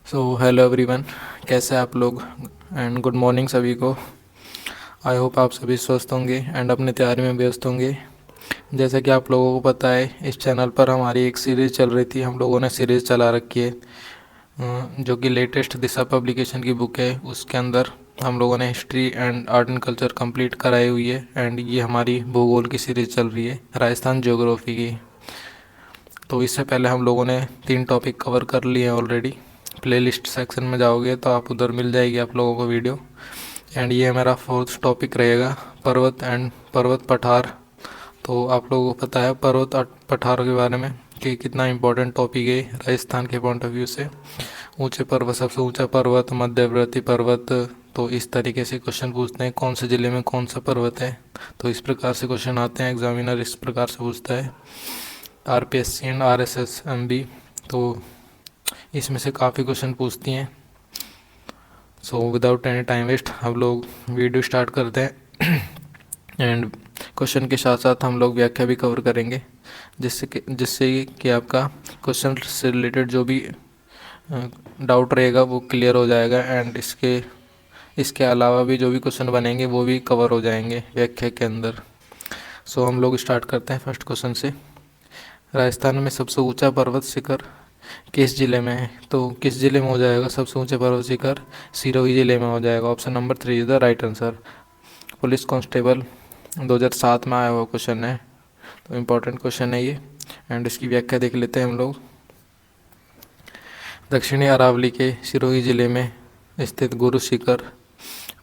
Hello everyone, कैसे हैं आप लोग। एंड गुड मॉर्निंग सभी को। आई होप आप सभी स्वस्थ होंगे एंड अपनी तैयारी में व्यस्त होंगे। जैसा कि आप लोगों को पता है, इस चैनल पर हमारी एक सीरीज़ चल रही थी। हम लोगों ने सीरीज़ चला रखी है जो कि लेटेस्ट दिशा पब्लिकेशन की बुक है। उसके अंदर हम लोगों ने history and art and culture complete कराई हुई है। एंड ये हमारी भूगोल की सीरीज़ चल रही है, राजस्थान ज्योग्राफी की। तो इससे पहले हम लोगों ने 3 टॉपिक कवर कर लिए हैं ऑलरेडी। प्लेलिस्ट सेक्शन में जाओगे तो आप उधर मिल जाएगी आप लोगों को वीडियो। एंड ये मेरा 4th टॉपिक रहेगा, पर्वत एंड पर्वत पठार। तो आप लोगों को पता है पर्वत और पठार के बारे में कि कितना इम्पोर्टेंट टॉपिक है राजस्थान के पॉइंट ऑफ व्यू से। ऊंचे पर्वत, सबसे ऊंचा पर्वत, मध्यवर्ती पर्वत। तो इस तरीके से क्वेश्चन पूछते हैं कौन से ज़िले में कौन सा पर्वत है। तो इस प्रकार से क्वेश्चन आते हैं, एग्जामिनर इस प्रकार से पूछता है। आरपीएससी एंड आरएसएस एमबी, तो इसमें से काफ़ी क्वेश्चन पूछती हैं। So without any time waste हम लोग वीडियो स्टार्ट करते हैं। एंड क्वेश्चन के साथ साथ हम लोग व्याख्या भी कवर करेंगे, जिससे कि आपका क्वेश्चन से रिलेटेड जो भी डाउट रहेगा वो क्लियर हो जाएगा। एंड इसके अलावा भी जो भी क्वेश्चन बनेंगे वो भी कवर हो जाएंगे व्याख्या के अंदर। सो हम लोग स्टार्ट करते हैं फर्स्ट क्वेश्चन से। राजस्थान में सबसे ऊंचा पर्वत शिखर किस जिले में है? तो किस जिले में हो जाएगा सबसे ऊंचे पर्वत शिखर? सिरोही जिले में हो जाएगा। Option number 3 is the right answer. Police constable 2007 में आया हुआ क्वेश्चन है, तो इम्पोर्टेंट क्वेश्चन है ये। एंड इसकी व्याख्या देख लेते हैं हम लोग। दक्षिणी अरावली के सिरोही जिले में स्थित गुरु शिखर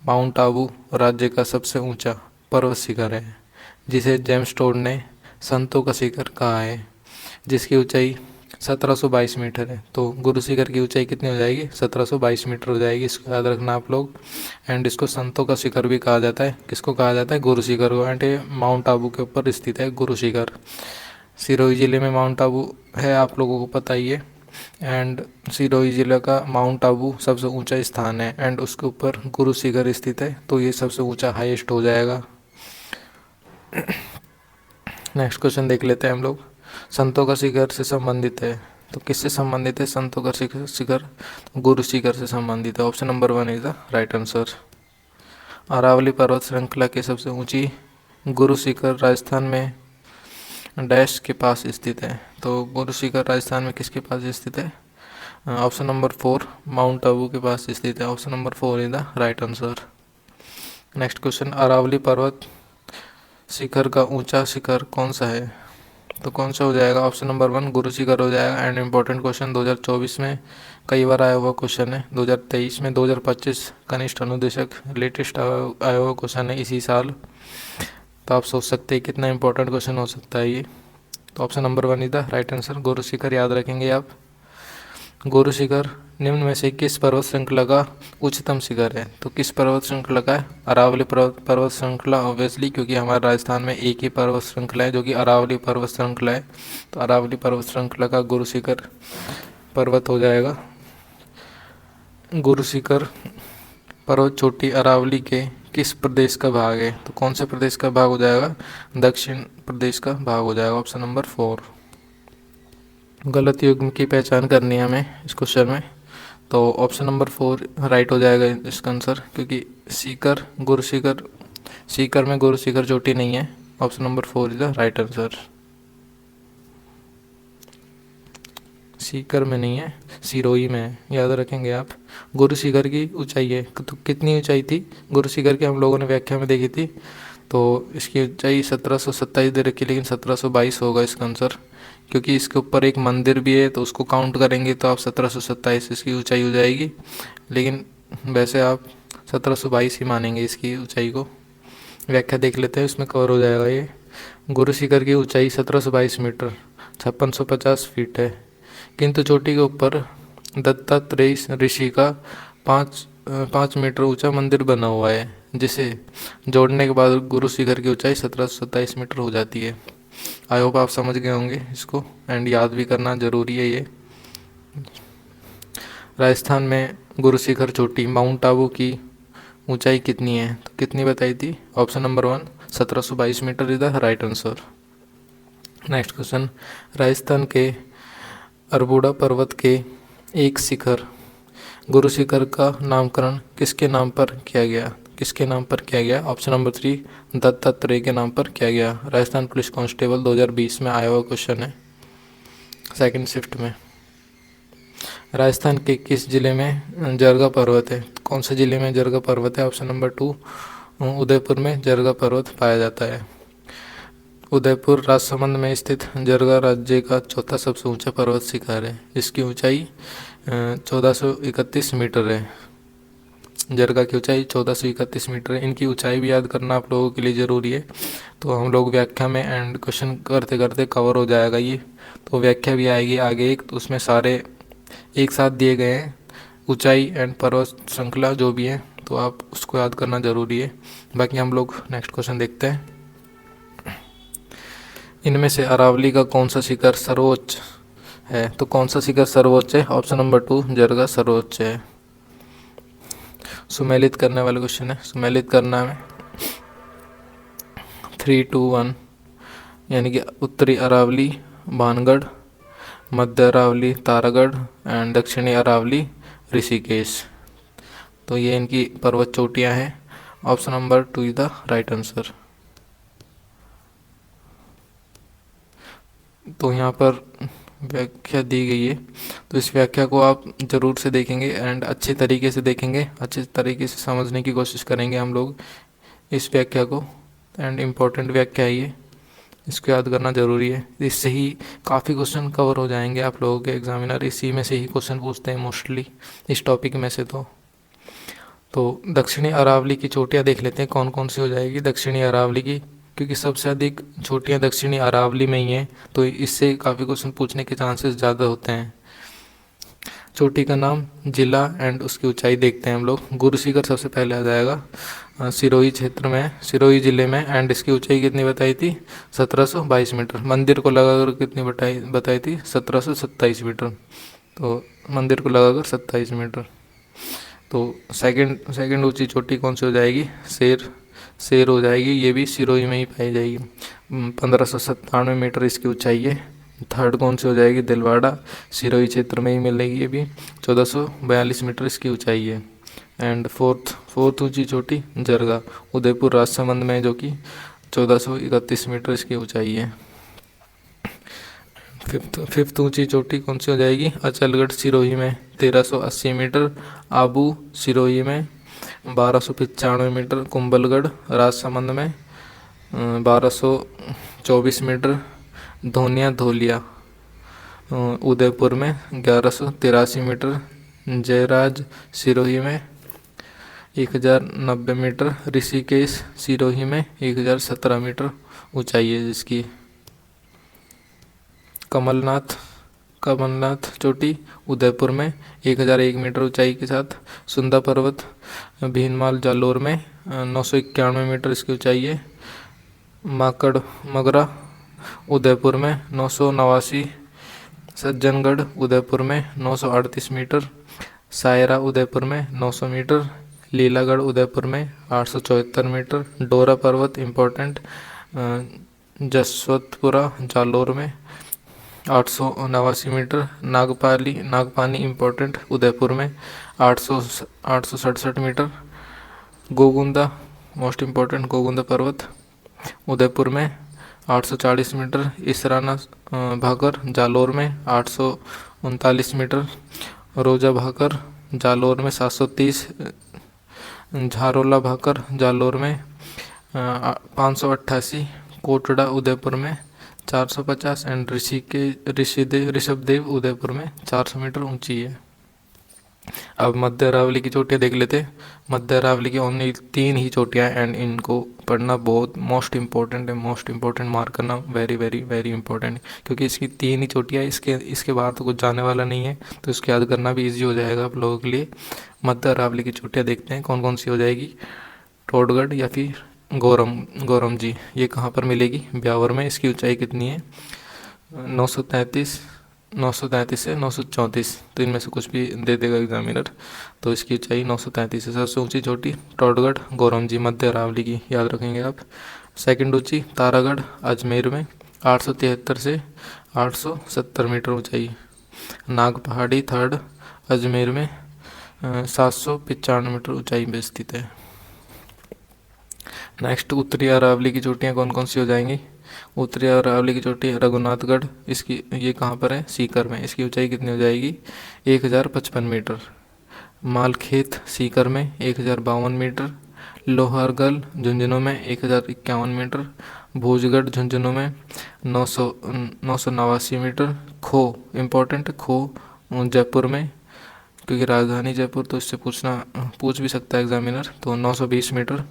माउंट आबू राज्य का सबसे ऊंचा पर्वत शिखर है, जिसे जेम्स टोड ने संतों का शिखर कहा है, जिसकी ऊंचाई 1722 मीटर है। तो गुरु शिखर की ऊंचाई कितनी हो जाएगी? 1722 मीटर हो जाएगी, इसको याद रखना आप लोग। एंड इसको संतों का शिखर भी कहा जाता है। किसको कहा जाता है? गुरु शिखर को। एंड ये माउंट आबू के ऊपर स्थित है गुरु शिखर। सिरोही ज़िले में माउंट आबू है, आप लोगों को पता ही है। एंड सिरोही ज़िले का माउंट आबू सबसे ऊंचा स्थान है एंड उसके ऊपर गुरु शिखर स्थित है, तो ये सबसे ऊंचा हाईएस्ट हो जाएगा। नेक्स्ट क्वेश्चन देख लेते हैं हम लोग। संतों का शिखर से संबंधित है, तो किससे संबंधित है संतों का शिखर? गुरु शिखर से संबंधित है। Option number 1 is the right answer. Aravalli पर्वत श्रृंखला की सबसे ऊंची गुरु शिखर राजस्थान में डैश के पास स्थित है। तो गुरु शिखर राजस्थान में किसके पास स्थित है? ऑप्शन नंबर 4 माउंट आबू के पास स्थित है। Option number 4 is the right answer. Next question, Aravalli पर्वत शिखर का ऊंचा शिखर कौन सा है? तो कौन सा हो जाएगा? ऑप्शन नंबर 1 गुरु शिखर हो जाएगा। एंड इम्पोर्टेंट क्वेश्चन 2024 में कई बार आया हुआ क्वेश्चन है, 2023 में, 2025 कनिष्ठ अनुदेशक लेटेस्ट आया हुआ क्वेश्चन है इसी साल। तो आप सोच सकते हैं कितना इंपॉर्टेंट क्वेश्चन हो सकता है ये। तो option number 1 is the right answer. Guru Shikhar याद रखेंगे आप। गुरु शिखर निम्न में से किस पर्वत श्रृंखला का उच्चतम शिखर है? तो किस पर्वत श्रृंखला का है? अरावली पर्वत श्रृंखला, ऑब्वियसली, क्योंकि हमारे राजस्थान में एक ही पर्वत श्रृंखला है जो कि अरावली पर्वत श्रृंखला है। तो अरावली पर्वत श्रृंखला का गुरु शिखर पर्वत हो जाएगा। गुरु शिखर पर्वत चोटी अरावली के किस प्रदेश का भाग है? तो कौन से प्रदेश का भाग हो जाएगा? दक्षिण प्रदेश का भाग हो जाएगा। Option number 4। गलत युग्म की पहचान करनी है हमें इस क्वेश्चन में, तो ऑप्शन नंबर 4 राइट हो जाएगा इसका आंसर, क्योंकि सीकर में गुरु शिखर चोटी नहीं है। Option number 4 is the right answer. Sikar में नहीं है, सिरोही में है, याद रखेंगे आप। गुरु शिखर की ऊंचाई है, तो कितनी ऊंचाई थी गुरु शिखर की? हम लोगों ने व्याख्या में देखी थी। तो इसकी ऊंचाई 1727 दे रखी, लेकिन 1722 होगा इसका आंसर, क्योंकि इसके ऊपर एक मंदिर भी है। तो उसको काउंट करेंगे तो आप 1727 इसकी ऊंचाई हो जाएगी, लेकिन वैसे आप 1722 ही मानेंगे इसकी ऊंचाई को। व्याख्या देख लेते हैं, उसमें कवर हो जाएगा ये। गुरु शिखर की ऊंचाई 1722 मीटर 5650 फीट है, किंतु चोटी के ऊपर दत्तात्रेय ऋषि का 5 मीटर ऊंचा मंदिर बना हुआ है, जिसे जोड़ने के बाद गुरु शिखर की ऊंचाई 1727 मीटर हो जाती है। आई होप आप समझ गए होंगे इसको, एंड याद भी करना जरूरी है ये। राजस्थान में गुरु शिखर चोटी माउंट आबू की ऊंचाई कितनी है? तो कितनी बताई थी? Option number 1 1722 metre is the right answer. Next question, Rajasthan के अरबुड़ा पर्वत के एक शिखर गुरु शिखर का नामकरण किसके नाम पर किया गया? किसके नाम पर किया गया? ऑप्शन नंबर 3 दत्तात्रेय के नाम पर किया गया। राजस्थान पुलिस कांस्टेबल 2020 में आया हुआ क्वेश्चन है, सेकंड शिफ्ट में। राजस्थान के किस जिले में जरगा पर्वत है? कौन से जिले में जरगा पर्वत है? ऑप्शन नंबर 2 उदयपुर में जरगा पर्वत पाया जाता है। उदयपुर राजसमंद में स्थित जरगा राज्य का चौथा सबसे ऊंचा पर्वत शिखर है, जिसकी ऊंचाई 1431 मीटर है। जरगा की ऊंचाई 1431 मीटर है। इनकी ऊंचाई भी याद करना आप लोगों के लिए ज़रूरी है, तो हम लोग व्याख्या में एंड क्वेश्चन करते करते कवर हो जाएगा ये। तो व्याख्या भी आएगी आगे एक, तो उसमें सारे एक साथ दिए गए हैं, ऊंचाई एंड पर्वत श्रृंखला जो भी है, तो आप उसको याद करना ज़रूरी है। बाकी हम लोग नेक्स्ट क्वेश्चन देखते हैं। इनमें से अरावली का कौन सा शिखर सर्वोच्च है? तो कौन सा शिखर सर्वोच्च है? ऑप्शन नंबर 2 जरगा सर्वोच्च है। सुमेलित करने वाले क्वेश्चन है, सुमेलित करना है 3, 2, 1, यानी कि उत्तरी अरावली भानगढ़, मध्य अरावली तारागढ़ एंड दक्षिणी अरावली ऋषिकेश। तो ये इनकी पर्वत चोटियाँ हैं। Option number 2 is the right answer. तो यहाँ पर व्याख्या दी गई है, तो इस व्याख्या को आप ज़रूर से देखेंगे एंड अच्छे तरीके से देखेंगे, अच्छे तरीके से समझने की कोशिश करेंगे हम लोग इस व्याख्या को। एंड इम्पोर्टेंट व्याख्या है ये, इसको याद करना ज़रूरी है। इससे ही काफ़ी क्वेश्चन कवर हो जाएंगे आप लोगों के। एग्जामिनर इसी में से ही क्वेश्चन पूछते हैं मोस्टली, इस टॉपिक में से। तो दक्षिणी अरावली की चोटियाँ देख लेते हैं कौन कौन सी हो जाएगी दक्षिणी अरावली की, क्योंकि सबसे अधिक चोटियाँ दक्षिणी अरावली में ही हैं, तो इससे काफ़ी क्वेश्चन पूछने के चांसेस ज़्यादा होते हैं। चोटी का नाम, जिला एंड उसकी ऊंचाई देखते हैं हम लोग। गुरु शिखर सबसे पहले आ जाएगा। सिरोही क्षेत्र में, सिरोही जिले में, एंड इसकी ऊंचाई कितनी बताई थी? 1722 मीटर। मंदिर को लगाकर कितनी बताई थी? 1727 मीटर। तो मंदिर को लगाकर 27 मीटर। तो सेकंड ऊंची चोटी कौन सी हो जाएगी? शेर हो जाएगी, ये भी सिरोही में ही पाई जाएगी। 1597 मीटर इसकी ऊंचाई है। थर्ड कौन सी हो जाएगी? दिलवाड़ा, सिरोही क्षेत्र में ही मिलेगी, ये भी 1442 मीटर इसकी ऊंचाई है। एंड फोर्थ ऊंची चोटी जरगा, उदयपुर राजसमंद में, जो कि 1431 मीटर इसकी ऊंचाई है। फिफ्थ ऊंची चोटी कौन सी हो जाएगी? अचलगढ़ सिरोही में 1380 मीटर। आबू सिरोही में 1295 मीटर। कुंभलगढ़ राजसमंद में 1224 मीटर। धोलिया उदयपुर में 1183 मीटर। जयराज सिरोही में 1090 मीटर। ऋषिकेश सिरोही में 1017 मीटर ऊंचाई है जिसकी। कमलनाथ चोटी उदयपुर में 1001 मीटर ऊंचाई के साथ। सुंदा पर्वत भीनमाल जालोर में 991 मीटर इसकी ऊंचाई है। माकड़ मगरा उदयपुर में 989। सज्जनगढ़ उदयपुर में 938 मीटर। सायरा उदयपुर में 900 मीटर। लीलागढ़ उदयपुर में 874 मीटर। डोरा पर्वत इम्पोर्टेंट जसवंतपुरा जालोर में 889 मीटर। नागपानी इम्पोर्टेंट उदयपुर में 867 metre. Gogunda most important Gogunda पर्वत उदयपुर में 840 मीटर। इसराना भाकर जालोर में 839 मीटर। रोजा भाकर जालोर में 730। झारोला भाकर जालोर में 588। कोटड़ा उदयपुर में 450 एंड ऋषभदेव उदयपुर में 400 मीटर ऊंची है। अब मध्य अरावली की चोटियाँ देख लेते हैं। मध्य अरावली की ओनली 3 ही चोटियाँ एंड इनको पढ़ना बहुत मोस्ट इम्पोर्टेंट है। मोस्ट इम्पोर्टेंट मार्क करना वेरी वेरी वेरी इंपॉर्टेंट, क्योंकि इसकी 3 ही चोटियाँ, इसके बाद तो कुछ जाने वाला नहीं है, तो इसको याद करना भी ईजी हो जाएगा आप लोगों के लिए। मध्य अरावली की चोटियाँ देखते हैं कौन कौन सी हो जाएगी। टोडगढ़ या फिर गौरम जी, ये कहाँ पर मिलेगी? ब्यावर में। इसकी ऊंचाई कितनी है? 933 से 934, तो इनमें से कुछ भी दे देगा एग्जामिनर। तो इसकी ऊंचाई 933 है। सबसे ऊंची चोटी टोडगढ़ गौरम जी मध्य अरावली की, याद रखेंगे आप। सेकंड ऊंची तारागढ़ अजमेर में 873 से 870 मीटर ऊंचाई। नाग पहाड़ी थर्ड अजमेर में 795 ऊंचाई में स्थित है। नेक्स्ट, उत्तरी अरावली की चोटियाँ कौन कौन सी हो जाएंगी? उत्तरी अरावली की चोटी रघुनाथगढ़, इसकी ये कहाँ पर है? सीकर में। इसकी ऊंचाई कितनी हो जाएगी? 1055 मीटर। मालखेत सीकर में 1052 मीटर। लोहारगल झुंझुनू में 1051 मीटर। भूजगढ़ झुंझुनू में 989 मीटर। खो, इम्पोर्टेंट, खो जयपुर में, क्योंकि राजधानी जयपुर तो इससे पूछ भी सकता है एग्जामिनर, तो 920 मीटर।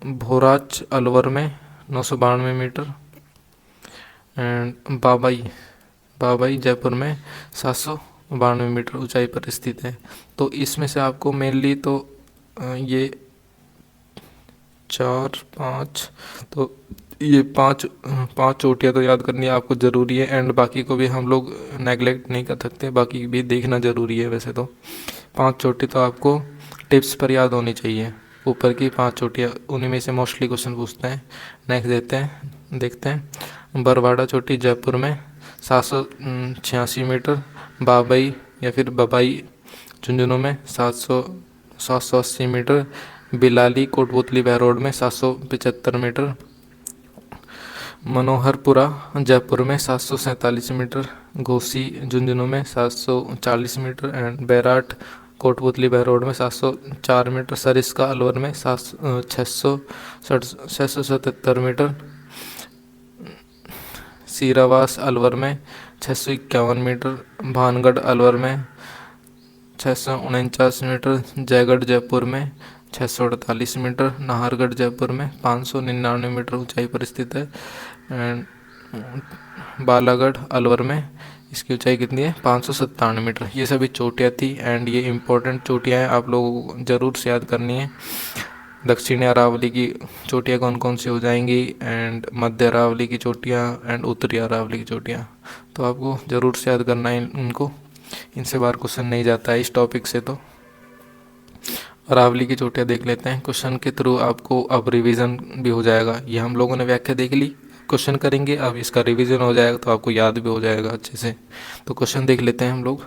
भोराज अलवर में 992 मीटर। एंड बाबाई जयपुर में 792 मीटर ऊंचाई पर स्थित है। तो इसमें से आपको मेनली तो ये 4 5, तो ये पांच चोटियाँ तो याद करनी आपको ज़रूरी है, एंड बाकी को भी हम लोग नेगलेक्ट नहीं कर सकते, बाकी भी देखना ज़रूरी है। वैसे तो 5 चोटी तो आपको टिप्स पर याद होनी चाहिए। ऊपर की 5 चोटियाँ, उन्हीं में से मोस्टली क्वेश्चन पूछते हैं। नेक्स्ट देखते हैं। बरवाड़ा चोटी जयपुर में 786 मीटर। बाबई या फिर बबाई झुंझुनू में 780 मीटर। बिलाली कोटपुतली बहरोड में 775 मीटर। मनोहरपुरा जयपुर में 747 मीटर। घोसी झुंझुनू में 740 मीटर। एंड बैराट कोटपुतली बहरोड में 704 मीटर। सरिस्का अलवर में 677 मीटर। सीरावास अलवर में 651 मीटर। भानगढ़ अलवर में 649 मीटर। जयगढ़ जयपुर में 648 मीटर। नाहरगढ़ जयपुर में 599 मीटर ऊंचाई पर स्थित है। एंड बालागढ़ अलवर में इसकी ऊंचाई कितनी है? 597 मीटर। ये सभी चोटियाँ थी, एंड ये इम्पोर्टेंट चोटियाँ हैं, आप लोगों को ज़रूर से याद करनी है। दक्षिणी अरावली की चोटियाँ कौन कौन सी हो जाएंगी, एंड मध्य अरावली की चोटियाँ, एंड उत्तरी अरावली की चोटियाँ, तो आपको ज़रूर से याद करना है इनको। इनसे बाहर क्वेश्चन नहीं जाता है इस टॉपिक से। तो अरावली की चोटियाँ देख लेते हैं क्वेश्चन के थ्रू, आपको अब रिवीजन भी हो जाएगा। ये हम लोगों ने व्याख्या देख ली, क्वेश्चन करेंगे, अब इसका रिवीजन हो जाएगा तो आपको याद भी हो जाएगा अच्छे से। तो क्वेश्चन देख लेते हैं हम लोग।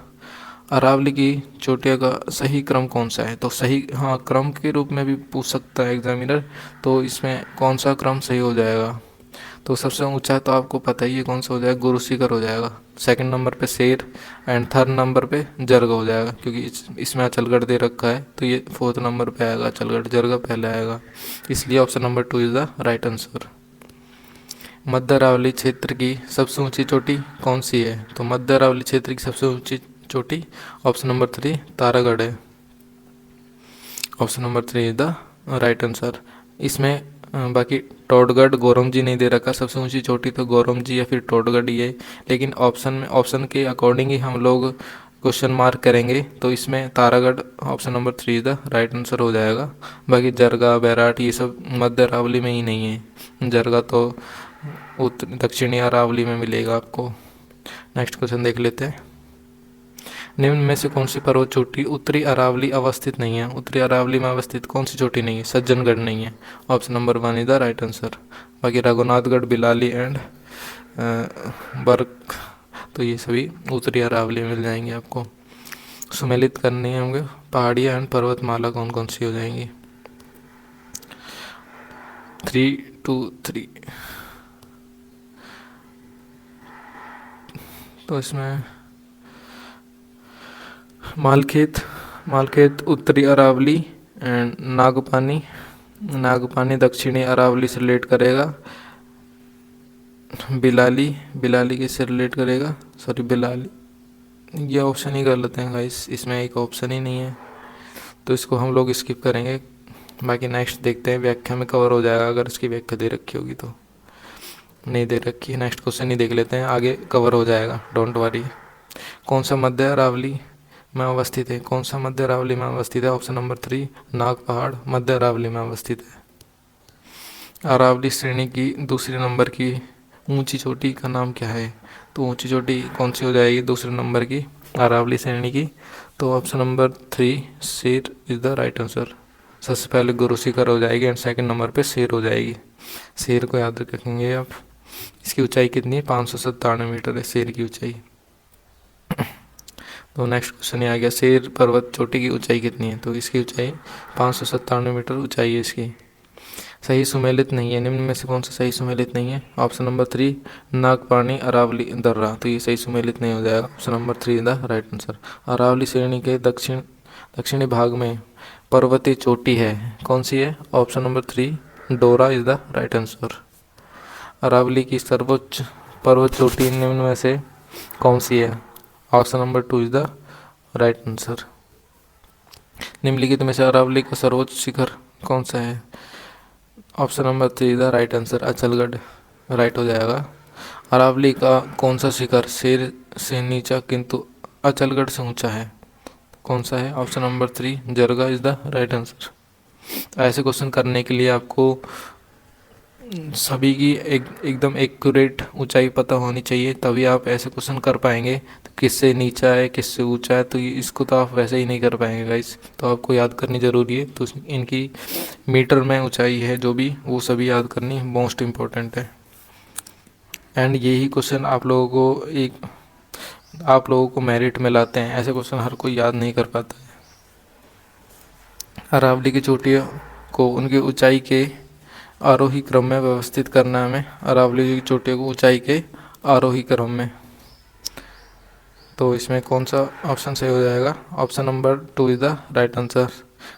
अरावली की चोटियाँ का सही क्रम कौन सा है? तो सही, हाँ, क्रम के रूप में भी पूछ सकता है एग्जामिनर, तो इसमें कौन सा क्रम सही हो जाएगा? तो सबसे ऊंचा तो आपको पता ही है कौन सा हो जाएगा, गुरु शिखर हो जाएगा। सेकंड नंबर पे शेर, एंड थर्ड नंबर पे जरगा हो जाएगा, क्योंकि इसमें अचलगढ़ दे रखा है, तो ये फोर्थ नंबर पे आएगा, अचलगढ़, जरगा पहले आएगा, इसलिए option number 2 is the right answer. मध्य अरावली क्षेत्र की सबसे ऊंची चोटी कौन सी है? तो मध्य अरावली क्षेत्र की सबसे ऊंची चोटी ऑप्शन नंबर 3 तारागढ़ है। Option number 3 is the right answer. इसमें बाकी टोडगढ़, गोरमजी नहीं दे रखा, सबसे ऊंची चोटी तो गोरमजी या फिर टोडगढ़ ही है, लेकिन ऑप्शन के अकॉर्डिंग ही हम लोग क्वेश्चन मार्क करेंगे, तो इसमें Taragarh option number 3 is the right answer हो जाएगा। बाकी जरगा, बैराट ये सब मध्य अरावली में ही नहीं है, जरगा तो दक्षिणी अरावली में मिलेगा आपको। नेक्स्ट क्वेश्चन देख लेते हैं। निम्न में से कौन सी पर्वत चोटी उत्तरी अरावली अवस्थित नहीं है? उत्तरी अरावली में अवस्थित कौन सी चोटी नहीं है? सज्जनगढ़ नहीं है, option number 1 is the right answer. बाकी रघुनाथगढ़, बिलाली एंड बर्क, तो ये सभी उत्तरी अरावली में मिल जाएंगे आपको। सुमेलित करने होंगे पहाड़ियाँ एंड पर्वतमाला कौन कौन सी हो जाएंगी? 3 2 3। तो इसमें मालखेत उत्तरी अरावली, एंड नागपानी दक्षिणी अरावली से रिलेट करेगा। बिलाली किससे रिलेट करेगा? सॉरी, बिलाली, ये ऑप्शन ही गलत है गाइस, इसमें एक ऑप्शन ही नहीं है, तो इसको हम लोग स्किप करेंगे। बाकी नेक्स्ट देखते हैं, व्याख्या में कवर हो जाएगा अगर इसकी व्याख्या दे रखी होगी, तो नहीं दे रखी है, नेक्स्ट क्वेश्चन ही देख लेते हैं, आगे कवर हो जाएगा, डोंट वरी। कौन सा मध्य अरावली में अवस्थित है? कौन सा मध्य अरावली में अवस्थित है? ऑप्शन नंबर 3 नाग पहाड़ मध्य अरावली में अवस्थित है। अरावली श्रेणी की दूसरे नंबर की ऊंची चोटी का नाम क्या है? तो ऊंची चोटी कौन सी हो जाएगी दूसरे नंबर की अरावली श्रेणी की? तो ऑप्शन नंबर 3 शेर इज द राइट आंसर। सबसे पहले गुरु शिखर हो जाएगी, एंड सेकंड नंबर पे शेर हो जाएगी। शेर को याद रखेंगे आप। इसकी ऊंचाई कितनी है? 597 मीटर है शेर की ऊंचाई। तो नेक्स्ट क्वेश्चन ये आ गया, शेर पर्वत चोटी की ऊंचाई कितनी है? तो इसकी ऊंचाई 597 मीटर ऊंचाई है इसकी। सही सुमेलित नहीं है, निम्न में से कौन सा सही सुमेलित नहीं है? ऑप्शन नंबर 3 नागपानी अरावली दर्रा, तो ये सही सुमेलित नहीं हो जाएगा। Option number 3 the right answer. Aravalli श्रेणी के दक्षिणी भाग में पर्वतीय चोटी है, कौन सी है? Option number 3 Dora is the right answer. Aravalli की सर्वोच्च पर्वत चोटी निम्न में से कौन सी है? Option number 2 is the right answer. निम्नलिखित में से अरावली का सर्वोच्च शिखर कौन सा है? Option number 3 the right answer, Achalgarh right हो जाएगा। अरावली का कौन सा शिखर शेर से नीचा किंतु अचलगढ़ से ऊंचा है, कौन सा है? Option number 3 जरगा is the right answer. ऐसे क्वेश्चन करने के लिए आपको सभी की एकदम एक्यूरेट ऊंचाई पता होनी चाहिए, तभी आप ऐसे क्वेश्चन कर पाएंगे। तो किससे नीचा है किससे ऊंचा है, तो इसको तो आप वैसे ही नहीं कर पाएंगे गाइस, तो आपको याद करनी ज़रूरी है। तो इनकी मीटर में ऊंचाई है जो भी, वो सभी याद करनी मोस्ट इम्पोर्टेंट है। एंड यही क्वेश्चन आप लोगों को मेरिट में लाते हैं, ऐसे क्वेश्चन हर कोई याद नहीं कर पाता है। अरावली की चोटियों को उनकी ऊंचाई के आरोही क्रम में व्यवस्थित करना है हमें, अरावली की चोटियों को ऊंचाई के आरोही क्रम में। तो इसमें कौन सा ऑप्शन सही हो जाएगा? Option number 2 is the right answer.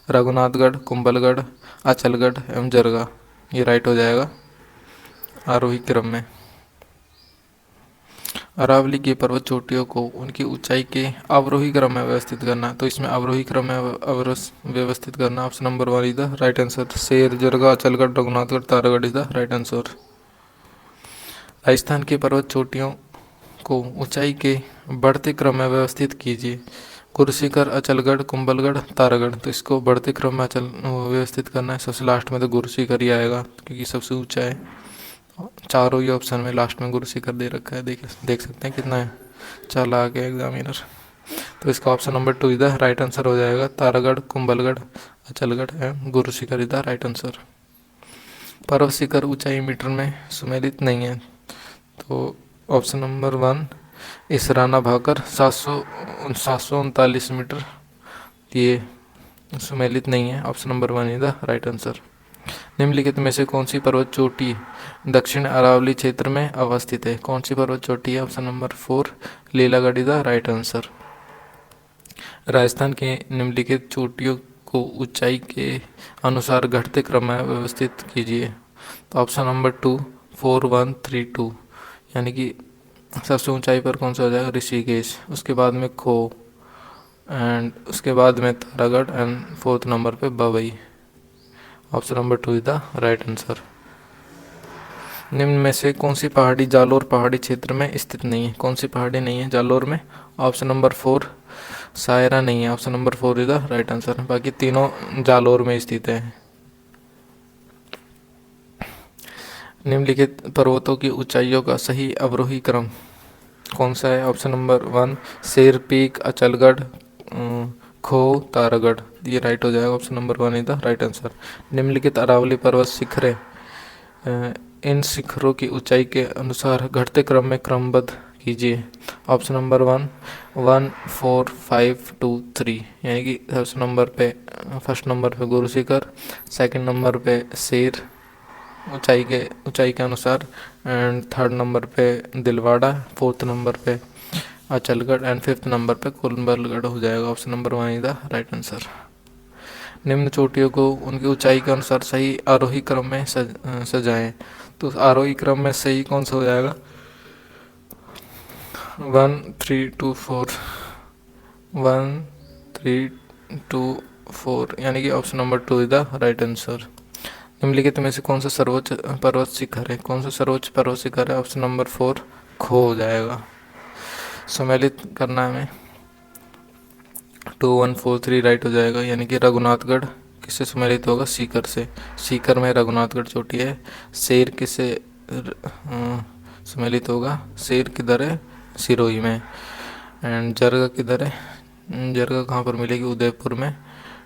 Raghunathgarh, Kumbhalgarh, Achalgarh एवं जरगा, ये राइट हो जाएगा आरोही क्रम में। अरावली की पर्वत चोटियों को उनकी ऊंचाई के अवरोही क्रम में व्यवस्थित करना, तो इसमें अवरोही क्रम में व्यवस्थित करना option number 1 is the right answer. Sher, Jarga, Achalgarh, Raghunathgarh, Taragarh is the right answer. Rajasthan की पर्वत चोटियों को ऊंचाई के बढ़ते क्रम में व्यवस्थित कीजिए। गुरुशिखर, अचलगढ़, कुंभलगढ़, तारागढ़, तो इसको बढ़ते क्रम में व्यवस्थित करना है। सबसे लास्ट में तो गुरुशिखर ही आएगा क्योंकि सबसे ऊंचा है। चारों ही ऑप्शन में लास्ट में गुरुशिखर दे रखा है, देख सकते हैं कितना है चालाक है एग्जामिनर। तो इसका option number 2 is the right answer हो जाएगा। Taragarh, Kumbhalgarh, Achalgarh and Gurushikhar is the right answer. पर्वत शिखर ऊंचाई मीटर में सुमेलित नहीं है, तो option number 1 Israna Bhakar 739 metre, ये सुमेलित नहीं है। Option number 1 is the right answer. निम्नलिखित में से कौन सी पर्वत चोटी दक्षिण अरावली क्षेत्र में अवस्थित है? कौन सी पर्वत चोटी है? Option number 4 Leelagarh is the right answer. Rajasthan के निम्नलिखित चोटियों को ऊंचाई के अनुसार घटते क्रम में व्यवस्थित कीजिए, तो ऑप्शन नंबर 2 4 1 3 2, यानी कि सबसे ऊंचाई पर कौन सा हो जाएगा? ऋषिकेश, उसके बाद में खो एंड उसके बाद में तारागढ़ एंड 4th नंबर पे बवई। Option number 2 is the right answer. निम्न में से कौन सी पहाड़ी जालोर पहाड़ी क्षेत्र में स्थित नहीं है? कौन सी पहाड़ी नहीं है जालोर में? ऑप्शन नंबर 4 सायरा नहीं है। Option number 4 is the right answer. बाकी तीनों जालोर में स्थित है। निम्नलिखित पर्वतों की ऊंचाइयों का सही अवरोही क्रम कौन सा है? ऑप्शन नंबर 1 शेर पीक, अचलगढ़, खो, तारागढ़, ये राइट हो जाएगा। Option number 1 is the right answer. निम्नलिखित अरावली पर्वत शिखरें इन शिखरों की ऊंचाई के अनुसार घटते क्रम में क्रमबद्ध कीजिए। ऑप्शन नंबर 1 1 4 5 2 3, यानी कि फर्स्ट नंबर पे गुरुशिखर, सेकंड नंबर पे शेर ऊंचाई के अनुसार, एंड थर्ड नंबर पे दिलवाड़ा, 4th नंबर पे अचलगढ़ एंड 5th नंबर पे कुंभलगढ़ हो जाएगा। Option number 1 is the right answer. निम्न चोटियों को उनकी ऊंचाई के अनुसार सही आरोही क्रम में सजाएं, तो आरोही क्रम में सही कौन सा हो जाएगा? 1 3 2 4, 1 3 2 4, यानी कि option number 2 is the right answer. निम्नलिखित में से कौन सा सर्वोच्च पर्वत शिखर है? कौन सा सर्वोच्च पर्वत शिखर है? ऑप्शन नंबर 4 खो हो जाएगा। सम्मिलित करना है हमें, 2 1 4 3 राइट हो जाएगा, यानी कि रघुनाथगढ़ किससे सम्मिलित होगा? सीकर से। सीकर में रघुनाथगढ़ चोटी है। शेर किससे सम्मिलित होगा? शेर किधर है? सिरोही में। एंड जरगा किधर है? जरगा कहाँ पर मिलेगी? उदयपुर में।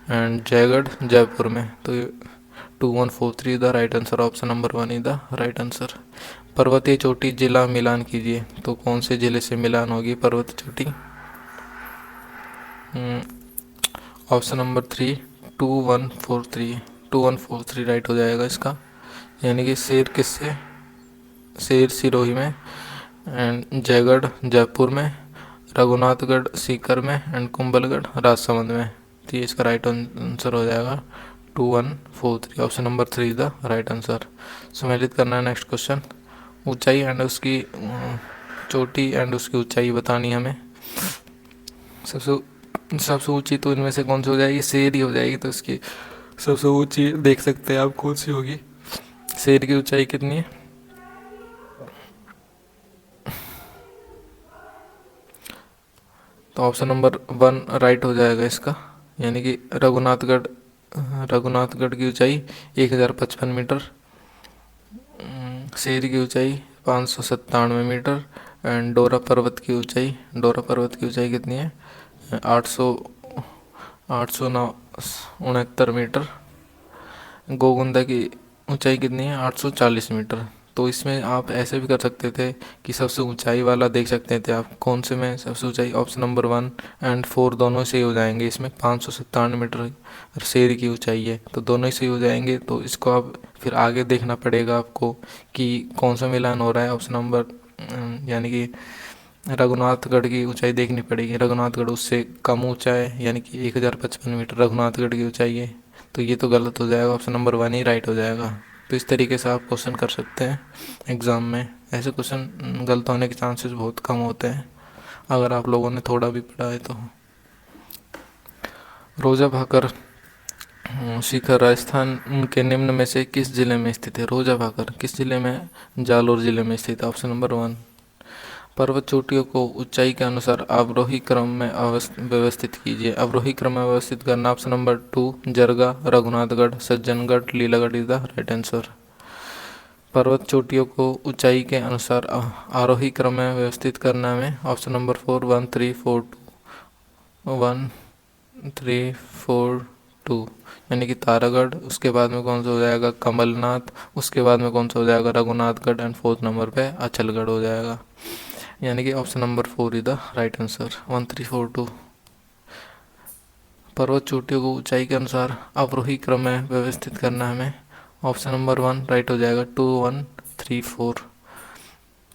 एंड जयगढ़ जयपुर में। तो 2 1 4 3 the right answer. Option number 1 is the right answer. पर्वतीय चोटी जिला मिलान कीजिए, तो कौन से जिले से मिलान होगी पर्वतीय चोटी? ऑप्शन नंबर 3 2143, 2143 राइट हो जाएगा इसका। यानी कि शेर किससे, शेर सिरोही में, एंड जयगढ़ जयपुर में, रघुनाथगढ़ सीकर में, एंड कुंभलगढ़ राजसमंद में। तो ये इसका राइट आंसर हो जाएगा 2143। Option number 3 the right answer. सम्मिलित करना है नेक्स्ट क्वेश्चन। ऊंचाई एंड उसकी चोटी एंड उसकी ऊंचाई बतानी हमें। सबसे ऊंची तो इनमें से कौन सी हो जाएगी, शेर ही हो जाएगी। तो इसकी सबसे ऊंची देख सकते हैं आप कौन सी होगी। शेर की ऊंचाई कितनी है, तो ऑप्शन नंबर 1 राइट हो जाएगा इसका। यानी कि रघुनाथगढ़ की ऊंचाई 1055 मीटर, शेर की ऊंचाई 597 मीटर, एंड डोरा पर्वत की ऊंचाई कितनी है, 869 मीटर। गोगुंदा की ऊंचाई कितनी है, 840 मीटर। तो इसमें आप ऐसे भी कर सकते थे कि सबसे ऊंचाई वाला देख सकते थे आप कौन से में सबसे ऊंचाई। ऑप्शन नंबर 1 एंड 4 दोनों सही हो जाएंगे। इसमें 597 मीटर शेर की ऊंचाई है, तो दोनों ही सही हो जाएंगे। तो इसको आप फिर आगे देखना पड़ेगा आपको कि कौन सा मिलान हो रहा है। ऑप्शन नंबर यानी कि रघुनाथगढ़ की ऊंचाई देखनी पड़ेगी। रघुनाथगढ़ उससे कम ऊंचा है, यानी कि 1055 मीटर रघुनाथगढ़ की ऊंचाई है। तो ये तो गलत हो जाएगा, ऑप्शन नंबर 1 ही राइट हो जाएगा। तो इस तरीके से आप क्वेश्चन कर सकते हैं एग्ज़ाम में। ऐसे क्वेश्चन गलत होने के चांसेस बहुत कम होते हैं अगर आप लोगों ने थोड़ा भी पढ़ा है तो। रोजा भाकर शिखर राजस्थान के निम्न में से किस जिले में स्थित है। रोजा भाकर किस जिले में, जालोर जिले में स्थित है। Option number 1। पर्वत चोटियों को ऊंचाई के अनुसार अवरोही क्रम में व्यवस्थित कीजिए। अवरोही क्रम में व्यवस्थित करना। Option number 2 Jarga, Raghunathgarh, Sajjangarh, Leelagarh is the right answer. पर्वत चोटियों को ऊंचाई के अनुसार आरोही क्रम में व्यवस्थित करना में। ऑप्शन नंबर 4 1 3 4 2 1 3 4 2, यानी कि तारागढ़, उसके बाद में कौन सा हो जाएगा, कमलनाथ, उसके बाद में कौन सा हो जाएगा, रघुनाथगढ़, एंड 4th नंबर पे अचलगढ़ हो जाएगा। यानी कि option number 4 is the right answer. 1 3 4 2। पर्वत चोटियों को ऊंचाई के अनुसार अवरोही क्रम में व्यवस्थित करना हमें। ऑप्शन नंबर 1 राइट हो जाएगा। 2 1 3 4।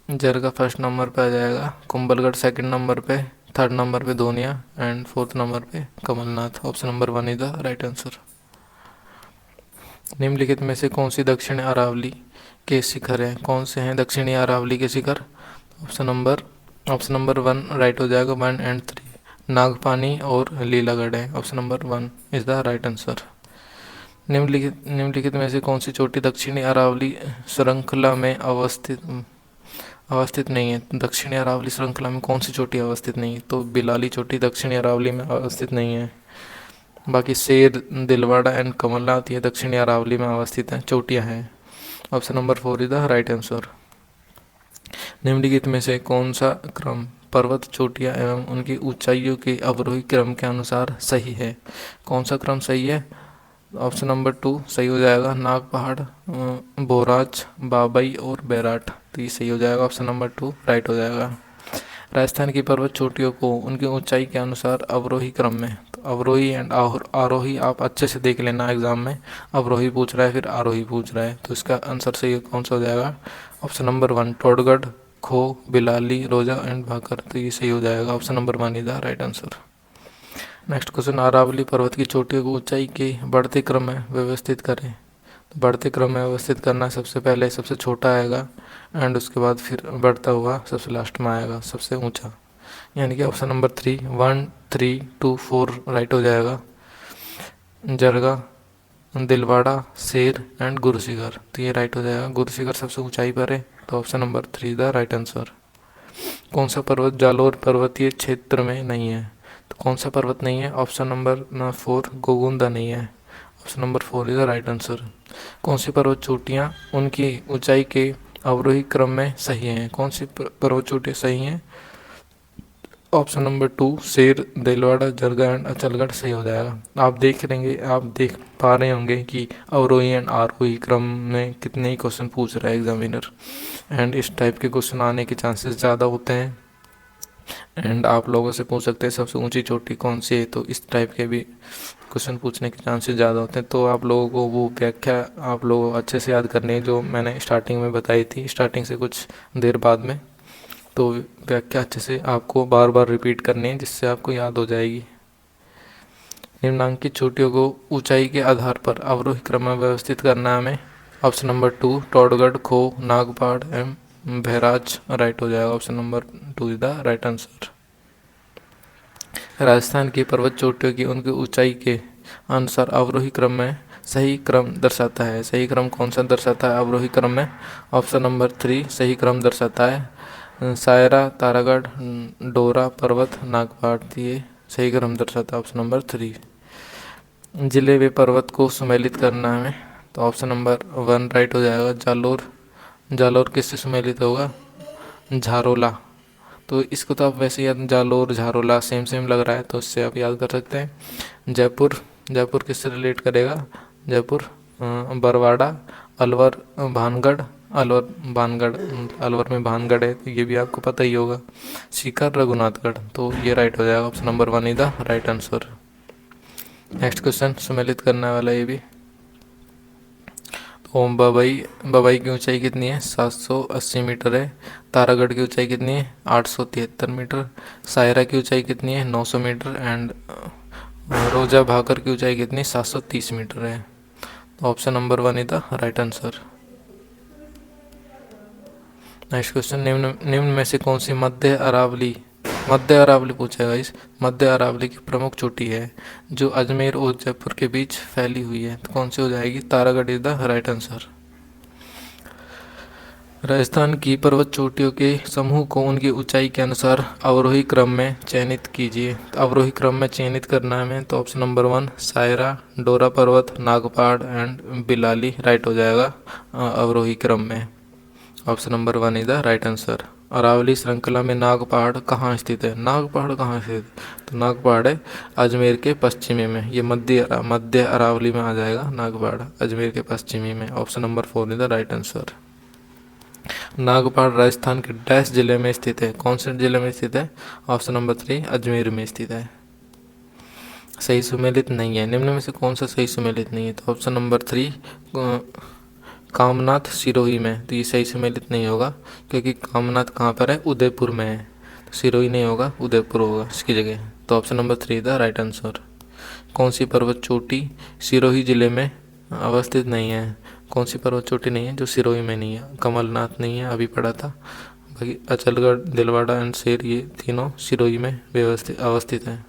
जरगा फर्स्ट नंबर पे आ जाएगा, कुंभलगढ़ सेकंड नंबर पे, थर्ड नंबर पे धोनिया, एंड 4th नंबर पे Kamalnath. Option number 1 is the right answer. निम्नलिखित में से कौन सी दक्षिणी अरावली के शिखर हैं। कौन से हैं दक्षिणी अरावली के शिखर। ऑप्शन नंबर 1 राइट हो जाएगा। 1 एंड 3 नागपानी और लीलागढ़ है। Option number 1 is the right answer. निम्नलिखित में से कौन सी चोटी दक्षिणी अरावली श्रृंखला में अवस्थित नहीं है। दक्षिणी अरावली श्रृंखला में कौन सी चोटी अवस्थित नहीं है, तो बिलाली चोटी दक्षिणी अरावली में अवस्थित नहीं है। बाकी शेर, दिलवाड़ा एंड कमलनाथ ये दक्षिणी अरावली में अवस्थित हैं, चोटियाँ हैं। Option number 4 is the right answer. निम्नलिखित में से कौन सा क्रम पर्वत चोटियाँ एवं उनकी ऊंचाइयों के अवरोही क्रम के अनुसार सही है। कौन सा क्रम सही है। ऑप्शन नंबर 2 सही हो जाएगा। नाग पहाड़, बोराज, बाबई और बैराट, तो ये सही हो जाएगा। ऑप्शन नंबर 2 राइट हो जाएगा। राजस्थान की पर्वत चोटियों को उनकी ऊंचाई के अनुसार अवरोही क्रम में, तो अवरोही एंड आरोही आप अच्छे से देख लेना एग्जाम में। अवरोही पूछ रहा है फिर आरोही पूछ रहा है, तो इसका आंसर सही कौन सा हो जाएगा। ऑप्शन नंबर 1 टोडगढ़, खो, बिलाली, रोजा एंड भाकर, तो ये सही हो जाएगा। Option number 1 is the right answer. Next question, Aravalli पर्वत की चोटियों को ऊंचाई के बढ़ते क्रम में व्यवस्थित करें। तो बढ़ते क्रम में व्यवस्थित करना, सबसे पहले सबसे छोटा आएगा एंड उसके बाद फिर बढ़ता हुआ सबसे लास्ट में आएगा सबसे ऊंचा। यानी कि ऑप्शन नंबर 3 1 3 2 4 राइट हो जाएगा। जरगा, दिलवाड़ा, शेर एंड गुरुशिखर, तो ये राइट हो जाएगा। गुरुशिखर सबसे ऊंचाई पर है, तो option number 3 the right answer. कौन सा पर्वत जालोर पर्वतीय क्षेत्र में नहीं है। तो कौन सा पर्वत नहीं है। ऑप्शन नंबर 4 गोगुंदा नहीं है। Option number 4 is the right answer. कौन सी पर्वत चोटियाँ उनकी ऊंचाई के अवरोही क्रम में सही हैं। कौन सी पर्वत चोटियाँ सही हैं। ऑप्शन नंबर 2 शेर, दिलवाड़ा, जरगा एंड अचलगढ़ सही हो जाएगा। आप देख पा रहे होंगे कि अवरोही एंड आरोही क्रम में कितने ही क्वेश्चन पूछ रहा है एग्जामिनर, एंड इस टाइप के क्वेश्चन आने के चांसेस ज़्यादा होते हैं। एंड आप लोगों से पूछ सकते हैं सबसे ऊंची चोटी कौन सी है, तो इस टाइप के भी क्वेश्चन पूछने के चांसेस ज़्यादा होते हैं। तो आप लोगों को वो व्याख्या आप लोगों को अच्छे से याद करनी है जो मैंने स्टार्टिंग में बताई थी, स्टार्टिंग से कुछ देर बाद में। तो व्याख्या अच्छे से आपको बार बार रिपीट करनी है जिससे आपको याद हो जाएगी। निम्नांकित चोटियों को ऊंचाई के आधार पर अवरोही क्रम में व्यवस्थित करना है हमें। ऑप्शन नंबर 2 टोडगढ़, खो, नागपाड़ एवं बहराज राइट हो जाएगा। Option number 2 is the right answer. Rajasthan की पर्वत चोटियों की उनकी ऊंचाई के अनुसार अवरोही क्रम में सही क्रम दर्शाता है। सही क्रम कौन सा दर्शाता है अवरोही क्रम में? ऑप्शन नंबर 3 सही क्रम दर्शाता है सायरा, तारागढ़, डोरा पर्वत, नागपाड़। ये सही क्रम दर्शाता है ऑप्शन नंबर 3। जिले व पर्वत को सुमेलित करना है हमें, तो ऑप्शन नंबर 1 राइट हो जाएगा। जालोर। जालोर किससे सुमेलित होगा? झारोला। तो इसको तो आप वैसे याद, जालोर झारोला सेम सेम लग रहा है तो इससे आप याद कर सकते हैं। जयपुर। जयपुर किससे रिलेट करेगा? जयपुर बरवाड़ा, अलवर, भानगढ़। अलवर भानगढ़, अलवर में भानगढ़ है तो ये भी आपको पता ही होगा। सीकर, रघुनाथगढ़। तो ये राइट हो जाएगा option number 1 is the right answer. Next question सुमेलित करने वाला ये भी। तो बबई। बबई की ऊंचाई कितनी है? 780 मीटर है। तारागढ़ की ऊंचाई कितनी है? 873 मीटर। सायरा की ऊंचाई कितनी है? 900 मीटर। एंड रोजा भाकर की ऊंचाई कितनी? 730 मीटर है। तो option number 1 is the right answer. Next question, निम्न निम्न में से कौन सी मध्य अरावली पूछेगा इस मध्य अरावली की प्रमुख चोटी है जो अजमेर और जयपुर के बीच फैली हुई है? तो कौन सी हो जाएगी? Taragarh is the right answer. Rajasthan की पर्वत चोटियों के समूह को उनकी ऊंचाई के अनुसार अवरोही क्रम में चयनित कीजिए। तो अवरोही क्रम में चयनित करना है हमें, तो ऑप्शन नंबर 1 सायरा, डोरा पर्वत, नागपाड़ एंड बिलाली राइट हो जाएगा अवरोही क्रम में। Option number 1 is the right answer. Aravalli श्रृंखला में नागपहाड़ कहाँ स्थित है? नागपहाड़ कहाँ स्थित है? तो नागपहाड़ है अजमेर के पश्चिमी में। ये मध्य अरावली में आ जाएगा नागपहाड़, अजमेर के पश्चिमी में। Option number 4 is the right answer. Nagpahar Rajasthan के डैश जिले में स्थित है? कौन से जिले में स्थित है? ऑप्शन नंबर 3 अजमेर में स्थित है। सही सुमेलित नहीं है। निम्न में से कौन सा सही सुमेलित नहीं है? तो ऑप्शन नंबर 3 कामनाथ सिरोही में। तो ये सही सुमेलित नहीं होगा क्योंकि कामनाथ कहाँ पर है? उदयपुर में है। तो सिरोही नहीं होगा, उदयपुर होगा इसकी जगह। तो option number 3 the right answer. कौन सी पर्वत चोटी सिरोही जिले में अवस्थित नहीं है? कौन सी पर्वत चोटी नहीं है जो सिरोही में नहीं है? कमलनाथ नहीं है, अभी पढ़ा था। बाकी अचलगढ़, दिलवाड़ा एंड शेर ये तीनों सिरोही में व्यवस्थित अवस्थित हैं।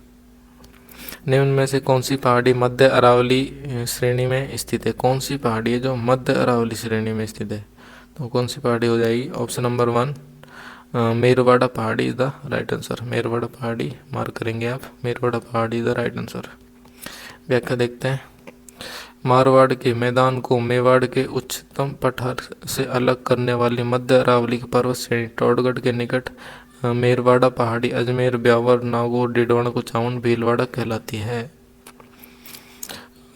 निम्न में से कौन सी पहाड़ी मध्य अरावली श्रेणी में स्थित है? कौन सी पहाड़ी है जो मध्य अरावली श्रेणी में स्थित है? तो कौन सी पहाड़ी हो जाएगी? ऑप्शन नंबर 1 मेरवाड़ा पहाड़ी is the right answer. Merwara पहाड़ी मार्क करेंगे आप, मेरवाड़ा पहाड़ी इज द राइट आंसर। व्याख्या देखते हैं। मारवाड़ के मैदान को मेवाड़ के उच्चतम पठार से अलग करने वाली मध्य अरावली की पर्वत श्रेणी टोडगढ़ के निकट मेरवाड़ा पहाड़ी अजमेर, ब्यावर, नागौर, डिडवाना, कुचामन, भीलवाड़ा कहलाती है।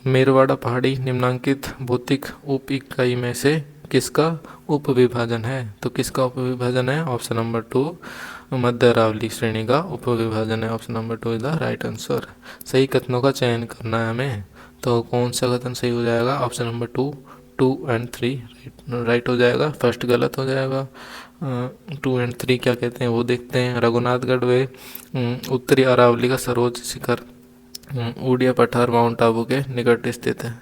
मेरवाड़ा पहाड़ी निम्नांकित भौतिक उप इकाई में से किसका उप विभाजन है? तो किसका उप विभाजन है? ऑप्शन नंबर 2 मध्य अरावली श्रेणी का उप विभाजन है। Option number 2 is the right answer. सही कथनों का चयन करना है हमें, तो कौन सा कथन सही हो जाएगा? ऑप्शन नंबर 2 एंड 3 राइट हो जाएगा। फर्स्ट गलत हो जाएगा। 2 एंड 3 क्या कहते हैं वो देखते हैं। रघुनाथगढ़ वे उत्तरी अरावली का सर्वोच्च शिखर उड़िया पठार माउंट आबू के निकट स्थित है।